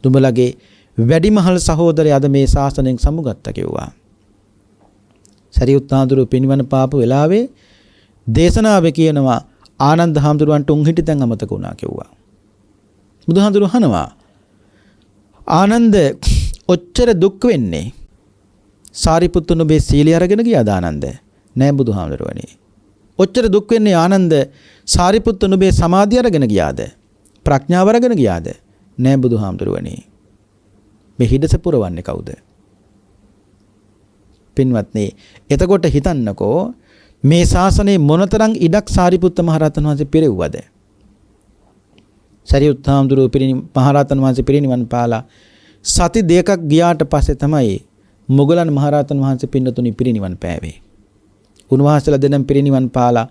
තුඹලගේ වැඩිමහල් සහෝදරය අද මේ ශාසනයෙන් සමුගත්තා කිව්වා. සරියුත් හාමුදුරුවෝ පිරිනිවන් පාපු වෙලාවේ දේශනාවේ කියනවා ආනන්ද හාමුදුරුවන්ට උන් හිටි තැන් අමතක වුණා කිව්වා. බුදුහාඳුරු අහනවා ආනන්ද ඔච්චර දුක් වෙන්නේ සාරිපුත්තුන් ඔබේ සීලිය අරගෙන ගියාද ආනන්ද? නෑ බුදුහාඳුරුවනේ. ඔච්චර දුක් වෙන්නේ ආනන්ද සාරිපුත්තුන් ඔබේ සමාධිය අරගෙන ගියාද? ප්‍රඥාව අරගෙන ගියාද? නෑ බුදුහාඳුරුවනේ. මේ හිඩස පුරවන්නේ කවුද? පින්වත්නි, එතකොට හිතන්නකෝ මේ ශාසනයේ මොනතරම් ඉඩක් සාරිපුත්ත මහරහතන් වහන්සේ පිරෙව්වද? සරියුත් හාමුදුරුවෝ මහරහතන් වහන්සේ පිරිනිවන් පාලා සති දෙකක් ගියාට පස්සේ තමයි මොගලන් මහරහතන් වහන්සේ පින්නතුනි පිරිනිවන් පෑවේ. උන්වහන්සේලා දෙනම් පිරිනිවන් පාලා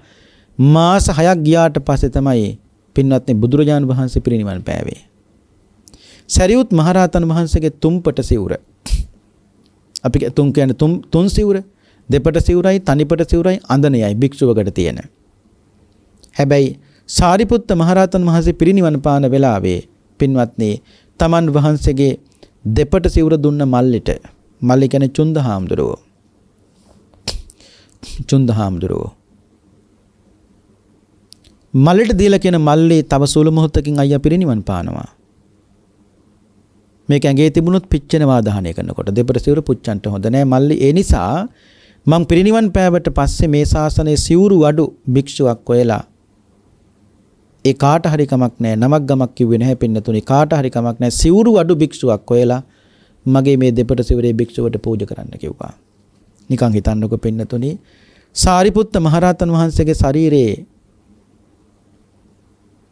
මාස 6ක් ගියාට පස්සේ තමයි පින්වත්නි බුදුරජාණන් වහන්සේ පිරිනිවන් පෑවේ. සරියුත් මහරහතන් වහන්සේගේ තුම්පට සිවුර අපි තුන් කියන්නේ තුන් සිවුර දෙපට සිවුරයි තනිපට සිවුරයි අඳනයයි භික්ෂුවකට තියෙන. හැබැයි සාරිපුත්ත මහරහතන් වහන්සේ පිරිනිවන් පාන වෙලාවේ පින්වත්නි තමන් වහන්සේගේ දෙපට සිවුර දුන්න මල්ලිට මල්ලි කියන්නේ චුන්ද හාමුදුරුවෝ මල්ලිට දීලා කියන මල්ලි තව සූළු මොහොතකින් අයියා පිරිනිවන් පානවා. මේක ඇඟේ තිබුණොත් පිච්චෙනවා දහනය කරනකොට දෙපට සිවුර පුච්චන්ට හොඳ නෑ මල්ලි. ඒ නිසා මං පිරිනිවන් පෑවට පස්සේ මේ ශාසනයේ සිවුරු අඩු භික්ෂුවක් හොයලා ඒ කාට හරි කමක් නෑ නමක් ගමක් කිව්වේ නැහැ පින්නතුනි කාට හරි කමක් නෑ සිවුරු අඩු භික්ෂුවක් හොයලා මගේ මේ දෙපට සිවුරේ භික්ෂුවට පූජා කරන්න කිව්වා. නිකන් හිතන්නකෝ පින්නතුනි සාරිපුත්ත මහරහතන් වහන්සේගේ ශරීරයේ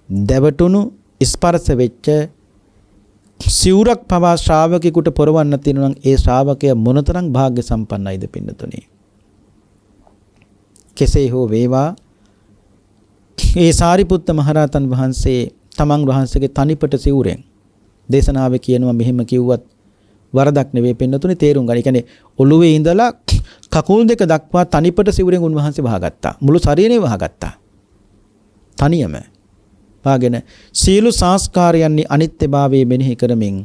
දෙවටුණු ස්පර්ශ වෙච්ච සිවුරක් පවා ශ්‍රාවකෙකුට පොරවන්න තියෙනවා නම් ඒ ශ්‍රාවකයා මොනතරම් වාග්ය සම්පන්නයිද පින්නතුනි. කෙසේ හෝ වේවා ඒ සාරිපුත්ත මහරහතන් වහන්සේ තමන් වහන්සේගේ තනිපට සිවුරෙන් දේශනාවේ කියනවා මෙහෙම කිව්වත් වරදක් නෙවෙයි පින්නතුනි තේරුම් ගන්න. ඒ කියන්නේ ඔළුවේ ඉඳලා කකුල් දෙක දක්වා තනිපට සිවුරෙන් උන්වහන්සේ වහගත්තා. මුළු ශරීරයම වහගත්තා. තනියම වාගෙන සීල සංස්කාරයන්හි අනිත්‍යභාවය මෙනෙහි කරමින්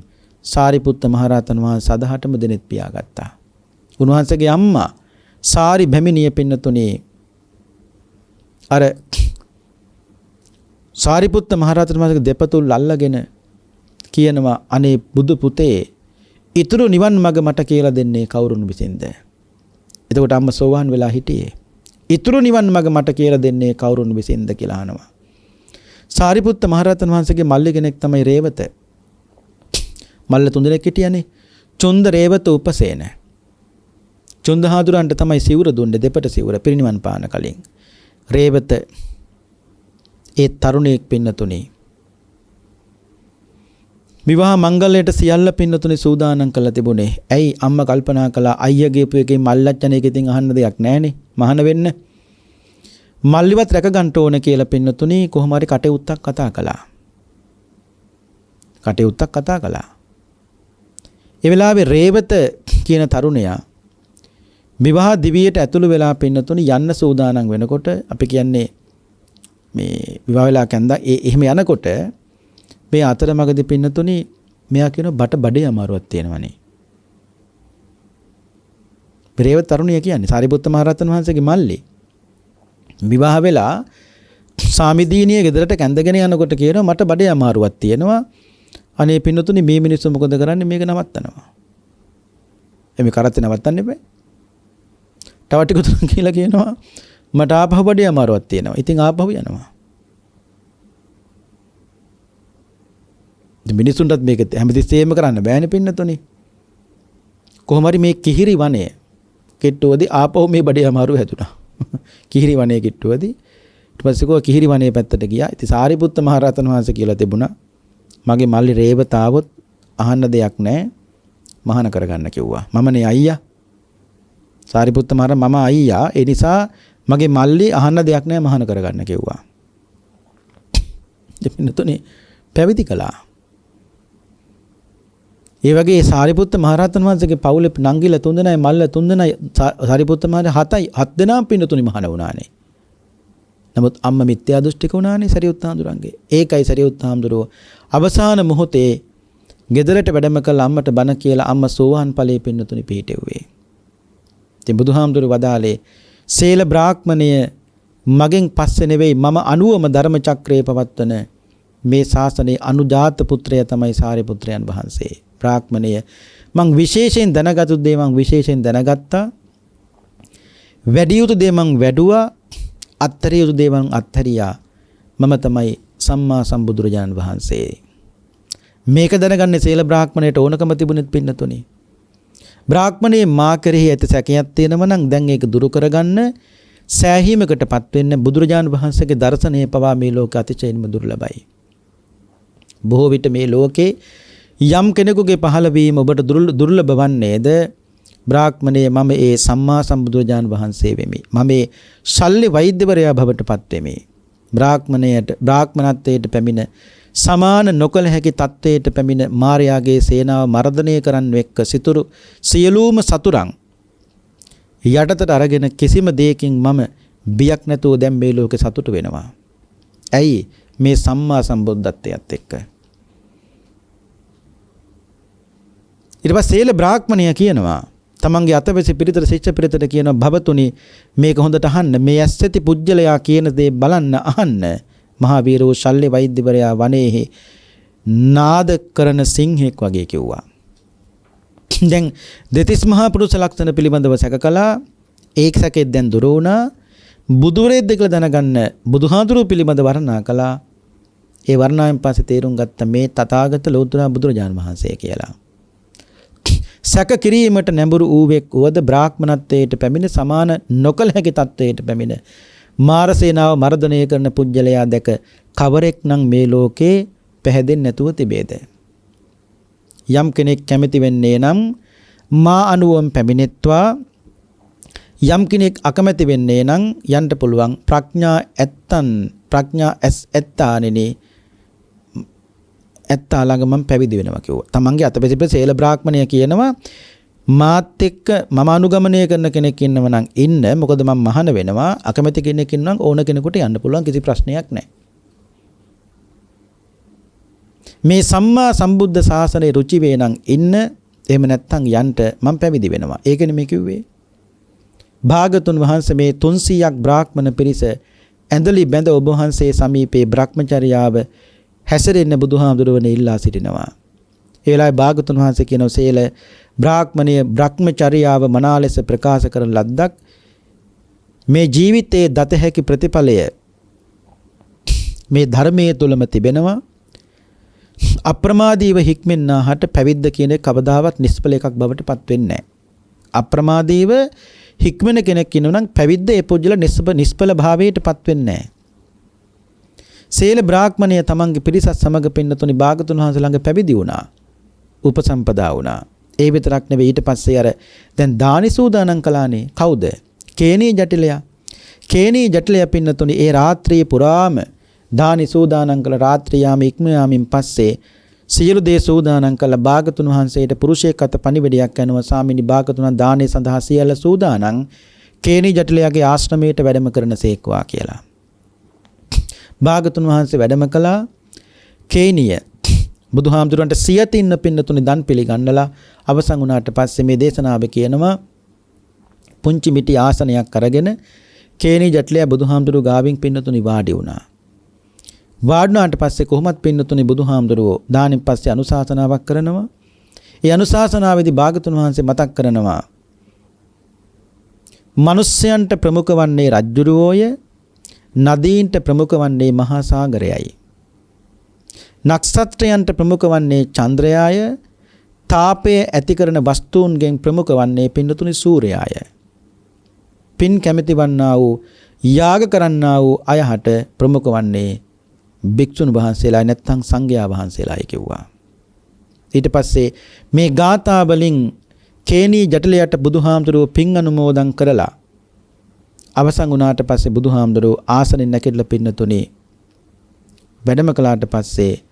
සාරිපුත්ත මහරහතන් වහන්සේ සදහටම දෙනෙත් පියාගත්තා. උන්වහන්සේගේ අම්මා සාරි බැමිණිය පින්නතුනේ අර සාරිපුත්ත මහරහතන් වහන්සේගේ දෙපතුල් අල්ලගෙන කියනවා අනේ බුදු පුතේ ඊතුරු නිවන් මඟ මට කියලා දෙන්නේ කවුරුන් විසින්ද? එතකොට අම්මා සෝවාන් වෙලා හිටියේ. ඊතුරු නිවන් මඟ මට කියලා දෙන්නේ කවුරුන් විසින්ද කියලා අහනවා. සාරිපුත්ත මහරහතන් වහන්සේගේ මල්ලි කෙනෙක් තමයි රේවත. මල්ල තුන්දෙනෙක් හිටියනේ. චුන්ද රේවත උපසේන. චුන්ද හාදුරන්ට තමයි සිවුර දුන්නේ දෙපට සිවුර පිරිනිවන් පාන කලින්. රේවත ඒ තරුණයෙක් පින්නතුනේ. විවාහ මංගලයට සියල්ල පින්නතුනේ සූදානම් කරලා තිබුණේ. ඇයි අම්මා කල්පනා කළා අයියාගේ පුයගේ මල්ලච්චනේක ඉතින් අහන්න දෙයක් නැහනේ. මහාන වෙන්න. මල්ලිවත් රැක ගන්න ඕන කියලා පින්නතුනි කොහොම හරි කටයුත්තක් කතා කළා. ඒ වෙලාවේ රේවත කියන තරුණයා විවාහ දිවියට ඇතුළු වෙලා පින්නතුනි යන්න සූදානම් වෙනකොට අපි කියන්නේ මේ විවාහ වෙලා කැන්දා එහෙම යනකොට මේ අතරමඟදී පින්නතුනි මෙයා කියන බඩේ අමාරුවක් තියෙනවනේ. රේවත තරුණිය කියන්නේ සාරිපුත්ත මහරහතන් වහන්සේගේ මල්ලි. විවාහ වෙලා සාමිදීනිය ගෙදරට කැඳගෙන යනකොට කියනවා මට බඩේ අමාරුවක් තියෙනවා. අනේ පින්නතුනි මේ මිනිස්සු මොකද කරන්නේ මේක නවත්තනවා. එමේ කරත්තේ නවත්තන්න එපා. තව ටික තුන කියලා කියනවා මට ආපහු බඩේ අමාරුවක් තියෙනවා. ඉතින් ආපහු යනවා. ඉතින් මිනිස්සුන්ටත් මේක හැමතිස්සෙම කරන්න බෑනේ පින්නතුනි. කොහොම හරි මේ කිහිරි වනයේ කෙට්ටුවදී ආපහු මේ බඩේ අමාරුව හැදුනා. කිහිරි වනයේ කිට්ටුවදී ඊට පස්සේ කෝ කිහිරි වනයේ පැත්තට ගියා. ඉතින් සාරිපුත්ත මහරහතන් වහන්සේ කියලා තිබුණා මගේ මල්ලි රේවත ආවොත් අහන්න දෙයක් නැහැ මහාන කරගන්න කිව්වා. මමනේ අයියා. සාරිපුත්ත මහරහතන් මම අයියා. ඒ නිසා මගේ මල්ලි අහන්න දෙයක් නැහැ මහාන කරගන්න කිව්වා. දෙපින්නතුනේ පැවිදි කළා. ඒ වගේ සාරිපුත්ත මහරහතන් වහන්සේගේ පවුලේ නංගිල 3 දෙනයි මල්ල 3 දෙනයි සාරිපුත්ත මහරහතන් 7 දෙනාම පින්නතුනි මහාන වුණානේ. නමුත් අම්මා මිත්‍යා දෘෂ්ටික වුණානේ සරියුත් හාමුදුරන්ගේ. ඒකයි සරියුත් හාමුදුරුවෝ අවසාන මොහොතේ ගෙදරට වැඩම කළ අම්මට බණ කියලා අම්මා සෝවාන් ඵලයේ පින්නතුනි පිහිටෙව්වේ. ඉතින් බුදුහාමුදුරුවෝ වදාලේ සීල බ්‍රාහ්මණය මගෙන් පස්සේ නෙවෙයි මම 90ම ධර්ම චක්‍රයේ පවත්වන මේ ශාසනයේ අනුජාත පුත්‍රය තමයි සාරිපුත්‍රයන් වහන්සේ. බ්‍රාහ්මණය මං විශේෂයෙන් දැනගත්තු දේ මං විශේෂයෙන් දැනගත්තා. වැඩි යුතු දේ මං වැඩුවා. අත්තරිය යුතු දේ මං අත්තරියා. මම තමයි සම්මා සම්බුදුරජාණන් වහන්සේ. මේක දැනගන්නේ සීල බ්‍රාහ්මණයට ඕනකම තිබුණෙත් පින්නතුනි. බ්‍රාහ්මණේ මා කෙරෙහි ඇති සැකයක් තියෙනවා නම් දැන් ඒක දුරු කරගන්න සෑහීමකටපත් වෙන්න බුදුරජාණන් වහන්සේගේ දර්ශනය පවා මේ ලෝක අතිශයින්ම දුර්ලභයි. බොහෝ විට මේ ලෝකේ යම් කෙනෙකුගේ පහළ වීම ඔබට දුර්ලභ වන්නේද බ්‍රාහ්මණේ මම ඒ සම්මා සම්බුදුරජාණන් වහන්සේ වෙමි. මම මේ ශල්්‍ය වෛද්‍යවරයා බවටපත් වෙමි. බ්‍රාහ්මණත්වයට පැමිණ සමාන නොකල හැකි තත්ත්වයට පැමිණ මාර්යාගේ සේනාව මර්ධනය කරන්න එක්ක සිතුරු සියලුම සතුරන් යටතට අරගෙන කිසිම දෙයකින් මම බියක් නැතුව දැන් මේ ලෝකේ සතුටු වෙනවා. ඇයි? මේ සම්මා සම්බුද්ධත්වයට එක්ක. ඊට පස්සේ සීල බ්‍රාහ්මණය කියනවා තමන්ගේ අතවැසි පිරිතට ශිෂ්‍ය පිරිතට කියනවා භවතුනි මේක හොඳට අහන්න. මේ ඇස්සති පුජ්‍යලයා කියන දේ බලන්න අහන්න. මහා වීරෝ ශල්්‍ය වෛද්‍යවරයා වනයේහි නාද කරන සිංහෙක් වගේ කිව්වා. දැන් දෙතිස් මහා පුරුෂ ලක්ෂණ පිළිබඳව සැකකලා ඒක සැකෙත් දැන් දුර වුණා. බුදුරෙද්ද කියලා දැනගන්න බුදුහාඳුරු පිළිබඳ වර්ණනා කළා. ඒ වර්ණාවෙන් පස්සේ තේරුම් ගත්ත මේ තථාගත ලෝතර බුදුරජාණන් වහන්සේ කියලා. සැක කිරීමට නැඹුරු වූවෙක් වුවද බ්‍රාහ්මණත්වයට පැමිණ සමාන නොකල හැකි තත්වයට පැමිණ මාරසේනාව මර්ධනය කරන පුජ්‍යලයා දැක කවරෙක් නම් මේ ලෝකේ පැහැදෙන්නේ නැතුව තිබේද? යම් කෙනෙක් කැමති වෙන්නේ නම් මා අනුවම පැමිණෙත්වා. යම් කෙනෙක් අකමැති වෙන්නේ නම් යන්න පුළුවන්. ප්‍රඥා ඇත්තානෙනි ඇත්තා ළඟ මම පැවිදි වෙනවා කිව්වා. තමන්ගේ අතපෙසිප සීල බ්‍රාහ්මණය කියනවා මාත් එක්ක මම අනුගමනය කරන කෙනෙක් ඉන්නව නම් ඉන්න. මොකද මම මහාන වෙනවා. අකමැති කෙනෙක් ඉන්නම් ඕන කෙනෙකුට යන්න පුළුවන්, කිසි ප්‍රශ්නයක් නැහැ. මේ සම්මා සම්බුද්ධ ශාසනයේ රුචි වේ නම් ඉන්න. එහෙම නැත්නම් යන්න මම පැවිදි වෙනවා. ඒකනේ මේ කිව්වේ. භාගතුන් වහන්සේ මේ 300ක් බ්‍රාහ්මණ පිරිස ඇඳලි බැඳ ඔබ වහන්සේ සමීපේ බ්‍රහ්මචර්යාව හැසිරෙන්න බුදුහාමුදුරුවනේ ඉල්ලා සිටිනවා. ඒ වෙලාවේ භාගතුන් වහන්සේ කියනවා සීල බ්‍රාහ්මණීය බ්‍රහ්මචර්යාව මනා ලෙස ප්‍රකාශ කරන ලද්දක් මේ ජීවිතයේ දත හැකි ප්‍රතිඵලය මේ ධර්මයේ තුලම තිබෙනවා. අප්‍රමාදීව හික්මෙන්නාහට පැවිද්ද කියන කවදාවත් නිෂ්ඵල එකක් බවට පත් වෙන්නේ නැහැ. අප්‍රමාදීව හික්මෙන කෙනෙක් ඉන්නවා නම් පැවිද්ද ඒ පුජ්‍යල නිෂ්ඵල භාවයට පත් වෙන්නේ නැහැ. සීල බ්‍රාහ්මණය තමන්ගේ පිරිසත් සමග පින්නතුනි භාගතුන් වහන්සේ ළඟ පැවිදි වුණා. උපසම්පදා වුණා. ඒ විතරක් නෙවෙයි ඊට පස්සේ අර දැන් දානි සූදානම් කළානේ. කවුද? කේනී ජටිලයා. කේනී ජටිලයා පින්නතුනි ඒ රාත්‍රියේ පුරාම දානි සූදානම් කළ රාත්‍රියාම ඉක්මයාමින් පස්සේ සියලු දේ සූදානම් කළ භාගතුන් වහන්සේට පුරුෂයෙක් අත පණිවිඩයක් යනවා. ස්වාමීනි භාගතුන් දානේ සඳහා සියල්ල සූදානම්. කේනී ජටිලයාගේ ආශ්‍රමයට වැඩම කරන සේක්වා කියලා. භාගතුන් වහන්සේ වැඩම කළා. කේනිය බුදුහාමුදුරන්ට සියතින්න පින්නතුනි දන් පිළිගන්නලා අවසන් වුණාට පස්සේ මේ දේශනාව කියනවා පුංචි මිටි ආසනයක් අරගෙන කේනී ජටිලයා බුදුහාමුදුරු ගාවින් පින්නතුනි වාඩි වුණා. වාඩුණාට පස්සේ කොහොමත් පින්නතුනි බුදුහාමුදුරුවෝ දානින් පස්සේ අනුශාසනාවක් කරනවා. ඒ අනුශාසනාවේදී භාගතුන් වහන්සේ මතක් කරනවා මිනිස්යන්ට ප්‍රමුඛ වන්නේ රජ්ජුරුවෝය, නදීන්ට ප්‍රමුඛ වන්නේ මහා සාගරයයි. නක්ෂත්‍රයන්ට ප්‍රමුඛ වන්නේ චන්ද්‍රයාය, තාපය ඇති කරන වස්තුන්ගෙන් ප්‍රමුඛ වන්නේ පින්නතුනි සූර්යයාය. පින් කැමැති වන්නා වූ යාග කරන්නා වූ අයහට ප්‍රමුඛ වන්නේ භික්ෂුන් වහන්සේලා නැත්නම් සංඝයා වහන්සේලායි කිව්වා. ඊට පස්සේ මේ ගාථා වලින් කේනී ජටිලයට බුදුහාමුදුරුවෝ පින් අනුමෝදන් කරලා අවසන් වුණාට පස්සේ බුදුහාමුදුරුවෝ ආසනෙන් නැගිටලා පින්නතුනි වැඩම කළාට පස්සේ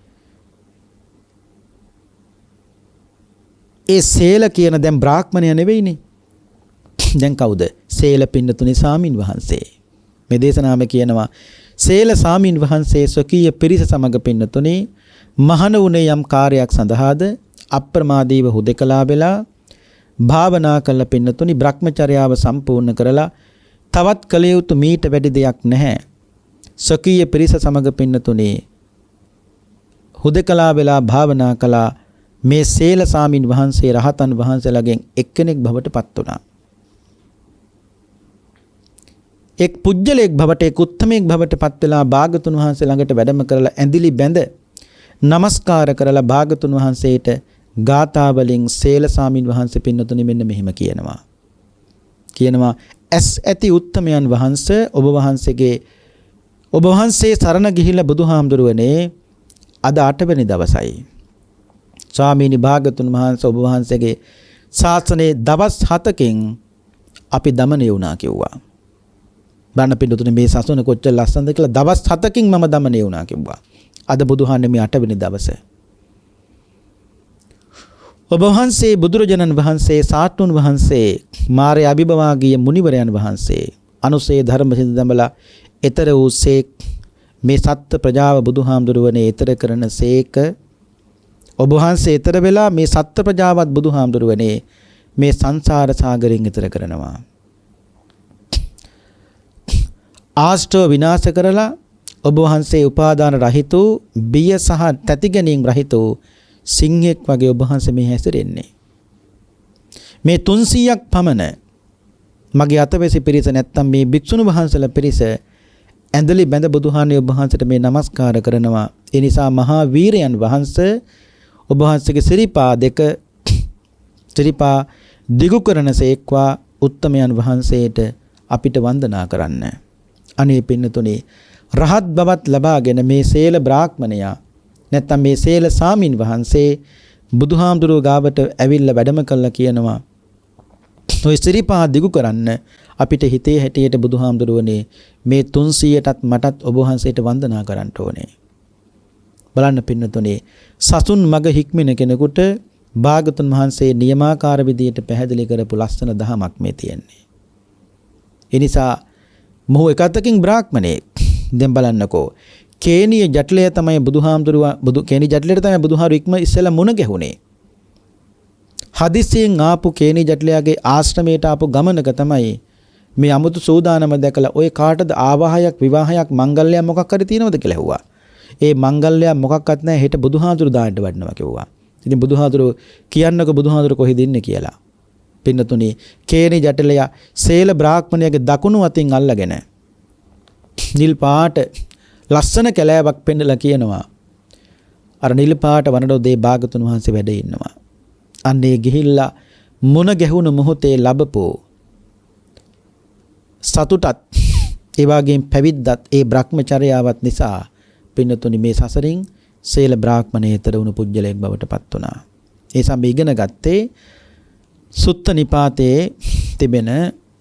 ඒ සේල කියන දැන් බ්‍රාහ්මණය නෙවෙයිනේ. දැන් කවුද? සේල පින්නතුනි සාමින් වහන්සේ. මේ දේශනාවේ කියනවා සේල සාමින් වහන්සේ ස්වකීය පිරිස සමග පින්නතුනි මහණ වුණේ යම් කාර්යයක් සඳහාද අප්‍රමාදීව හුදකලා වෙලා භාවනා කළ පින්නතුනි බ්‍රහ්මචර්යාව සම්පූර්ණ කරලා තවත් කළ යුතු මීට වැඩි දෙයක් නැහැ. ස්වකීය පිරිස සමග පින්නතුනි හුදකලා වෙලා භාවනා කළා. මේ සේල සාමින් වහන්සේ රහතන් වහන්සේලාගෙන් එක්කෙනෙක් බවට පත් වුණා. එක් පුජ්‍යලෙක් බවට එක් උත්තමයෙක් බවට පත් වෙලා භාගතුන් වහන්සේ ළඟට වැඩම කරලා ඇඳිලි බැඳ නමස්කාර කරලා භාගතුන් වහන්සේට ගාථා වලින් සේල සාමින් වහන්සේ පින්නතුනි මෙන්න මෙහෙම කියනවා ඇස් ඇති උත්තමයන් වහන්සේ ඔබ වහන්සේ සරණ ගිහිල්ලා බුදුහාමුදුරුවනේ අද 8 වෙනි දවසයි. ස්වාමීනි භාගතුන් වහන්සේ ඔබ වහන්සේගේ ශාසනයේ දවස් 7කින් අපි দমনය වුණා කිව්වා. බණ පිටුතුනේ මේ සසුන කොච්චර ලස්සනද කියලා දවස් 7කින් මම দমনය වුණා කිව්වා. අද බුදුහාන්නේ මේ 8 වෙනි දවසේ. ඔබ වහන්සේ බුදුරජාණන් වහන්සේ සාතුන් වහන්සේ මාරේ අභිභවාගිය මුනිවරයන් වහන්සේ අනුසේ ධර්ම සිඳ දඹලා ඊතර වූසේක් මේ සත්ත්ව ප්‍රජාව බුදුහාමුදුරුවනේ ඊතර කරන සේක. ඔබ වහන්සේ ඊතර වෙලා මේ සත්ත්ව ප්‍රජාවත් බුදුහාමුදුරුවනේ මේ සංසාර සාගරයෙන් ඊතර කරනවා. ආෂ්ටව විනාශ කරලා ඔබ වහන්සේ උපාදාන රහිත වූ බිය සහ තැති ගැනීම රහිත වූ සිංහෙක් වගේ ඔබ වහන්සේ මේ හැසිරෙන්නේ. මේ 300ක් පමණ මගේ අතවැසි පිරිස නැත්තම් මේ භික්ෂුණු වහන්සේලා පිරිස ඇඳලි බැඳ බුදුහාමී ඔබ වහන්සේට මේ নমස්කාර කරනවා. ඒ නිසා මහා වීරයන් වහන්සේ ඔබ වහන්සේගේ සිරිපා දිගු කරනසේක්වා උත්තමයන් වහන්සේට අපිට වන්දනා කරන්න. අනේ පින්නතුනේ රහත් බවත් ලබාගෙන මේ සේල බ්‍රාහ්මණයා නැත්තම් මේ සේල සාමින් වහන්සේ බුදුහාමුදුරුවෝ ගාවට ඇවිල්ලා වැඩම කළා කියනවා. ඔය සිරිපා දිගු කරන්න අපිට හිතේ හැටියට බුදුහාමුදුරුවනේ මේ 300ටත් මටත් ඔබ වහන්සේට වන්දනා කරන්න ඕනේ. බලන්න පින්නතුනේ සසුන් මග හික්මින කෙනෙකුට භාගතුන් වහන්සේ නියමාකාර විදියට පැහැදිලි කරපු ලස්සන දහමක් මේ තියෙන්නේ. ඒ නිසා මොහු එකතකින් බ්‍රාහ්මණයෙක්. දැන් බලන්නකෝ කේනිය ජටලය තමයි කේනි ජටලයට තමයි බුදුහාරු ඉක්ම ඉස්සෙල්ලා මුණ ගැහුනේ. හදිස්සියෙන් ආපු කේනි ජටලයාගේ ආශ්‍රමයට ආපු ගමනක තමයි මේ අමුතු සූදානම දැකලා ඔය කාටද ආවාහයක් විවාහයක් මංගල්‍යයක් මොකක් හරි තියෙනවද කියලා ඇහුවා. ඒ මංගල්‍යයක් මොකක්වත් නැහැ හෙට බුදුහාඳුරු දාන්න වඩනවා කිව්වා. ඉතින් බුදුහාඳුරු කියන්නකෝ බුදුහාඳුරු කොහෙද ඉන්නේ කියලා. පින්නතුනි කේනි ජටලයා සේල බ්‍රාහ්මණයාගේ දකුණු අතින් අල්ලගෙන නිල් පාට ලස්සන කැලෑවක් පෙන්නලා කියනවා අර නිල් පාට වනඩොදේ භාගතුන් වහන්සේ වැඩ ඉන්නවා. අන්නේ ගිහිල්ලා මුණ ගැහුණු මොහොතේ ලැබපෝ සතුටත් ඒ වගේම පැවිද්දත් ඒ බ්‍රහ්මචර්යාවත් නිසා පින්නතුනි මේ සසරින් සේල බ්‍රාහ්මණේතර වුණු පුජ්‍යලයක් බවට පත් වුණා. ඒ සම්බ ඉගෙන ගත්තේ සුත්ත නිපාතේ තිබෙන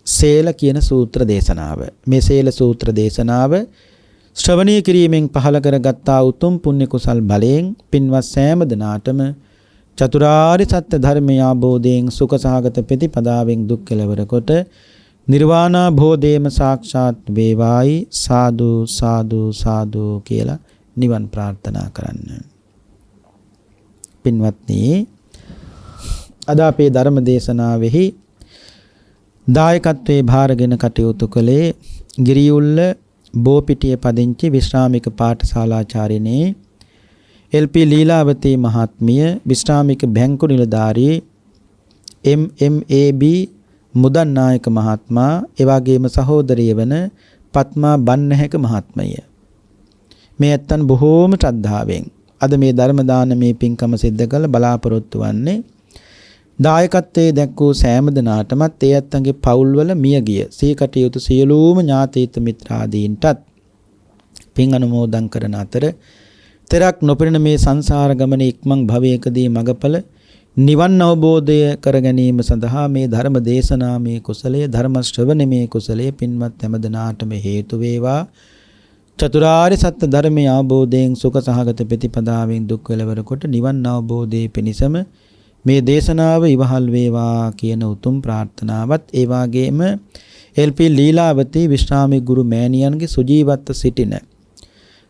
සේල කියන සූත්‍ර දේශනාව. මේ සේල සූත්‍ර දේශනාව ශ්‍රවණය කිරීමෙන් පහළ කරගත්තා උතුම් පුණ්‍ය කුසල් බලයෙන් පින්වත් සෑම දිනාටම චතුරාර්ය සත්‍ය ධර්මය අවබෝධයෙන් සුඛ සහගත ප්‍රතිපදාවෙන් දුක් කෙලවර කොට නිර්වාණ භෝධේම සාක්ෂාත් වේවායි සාදු සාදු සාදු කියලා නිවන් ප්‍රාර්ථනා කරන්න. පින්වත්නි අද අපේ ධර්ම දේශනාවෙහි දායකත්වයේ භාරගෙන කටයුතු කළේ ගිරියුල්ල බෝපිටිය පදිංචි විශ්‍රාමික පාඨශාලාචාර්යනේ එල්.පී. ලීලාවතී මහත්මිය විශ්‍රාමික බැංකු නිලධාරී එම්.එම්.ඒ.බී. මුදන් නායක මහත්මයා එවාගේම සහෝදරිය වන පත්මා බන්නහැක මහත්මිය මේ ඇත්තන් බොහෝම ශ්‍රද්ධාවෙන් අද මේ ධර්ම දානමේ පින්කම සිද්ධ කළ බලාපොරොත්තු වන්නේ දායකත්වයේ දැක්වූ සෑම දිනාටමත් ඒ ඇත්තන්ගේ පවුල්වල මියගිය සීකටයුතු සියලුම ඥාතීත මිත්‍රාදීන්ටත් පින් අනුමෝදන් කරන අතර තෙරක් නොපෙනෙන මේ සංසාර ගමන ඉක්මන් භවයකදී මගඵල නිවන් අවබෝධය කර ගැනීම සඳහා මේ ධර්ම දේශනාමේ කුසලයේ ධර්ම ශ්‍රවණමේ කුසලයේ පින්වත් හැම දිනාටම හේතු වේවා. චතුරාර්ය සත්‍ය ධර්මයේ අවබෝධයෙන් සුඛ සහගත ප්‍රතිපදාවෙන් දුක් කෙලවර කොට නිවන් අවබෝධයේ පිණිසම මේ දේශනාව ඉවහල් වේවා කියන උතුම් ප්‍රාර්ථනාවත් ඒ වාගේම එල්.පී. ලීලාවතී විශ්‍රාමික ගුරු මෑණියන්ගේ සුජීවත්ව සිටින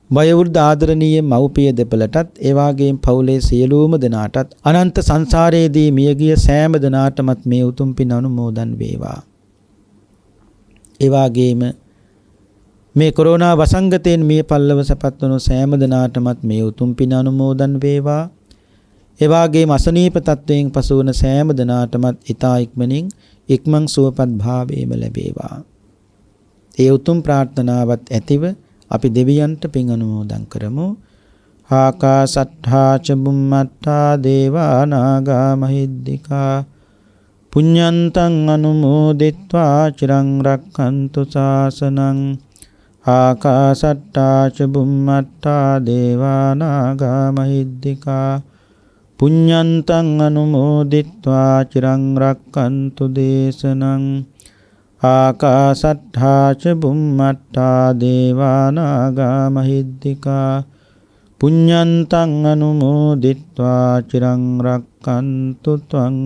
වයෝවෘද්ධ ආදරණීය මව්පිය දෙපළටත් ඒ වාගේම පවුලේ සියලුම දෙනාටත් අනන්ත සංසාරයේදී මියගිය සෑම දෙනාටමත් මේ උතුම් පින් අනුමෝදන් වේවා. ඒ වාගේම මේ කොරෝනා වසංගතයෙන් මිය පල්ලව සැපත් වුණු සෑම දෙනාටමත් මේ උතුම් පින අනුමෝදන් වේවා. ඒ වගේම අසනීප තත්වයෙන් පසු වන සෑම දෙනාටමත් ඊතා ඉක්මනින් ඉක්මන් සුවපත් භාවයම ලැබේවා. ඒ උතුම් ප්‍රාර්ථනාවත් ඇතිව අපි දෙවියන්ට පින් අනුමෝදන් කරමු. ආකාසට්ඨා ච බුම්මට්ඨා දේවා නාග මහිද්దికා පුඤ්ඤන්තං අනුමෝදිත්වා චිරං රක්ඛන්තු ශාසනං. ආකාසට්ඨා ච බුම්මට්ඨා දේවා නාග මහිද්దికා පුඤ්ඤන්තං අනුමෝදිත්වා චිරං රක්ඛන්තු දේශනං. ආකාසට්ඨා ච බුම්මට්ඨා දේවා නාග මහිද්దికා පුඤ්ඤන්තං අනුමෝදිත්වා චිරං රක්ඛන්තු ත්වං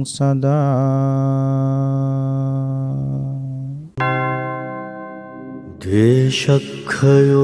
සදා. දේශක්ඛයෝ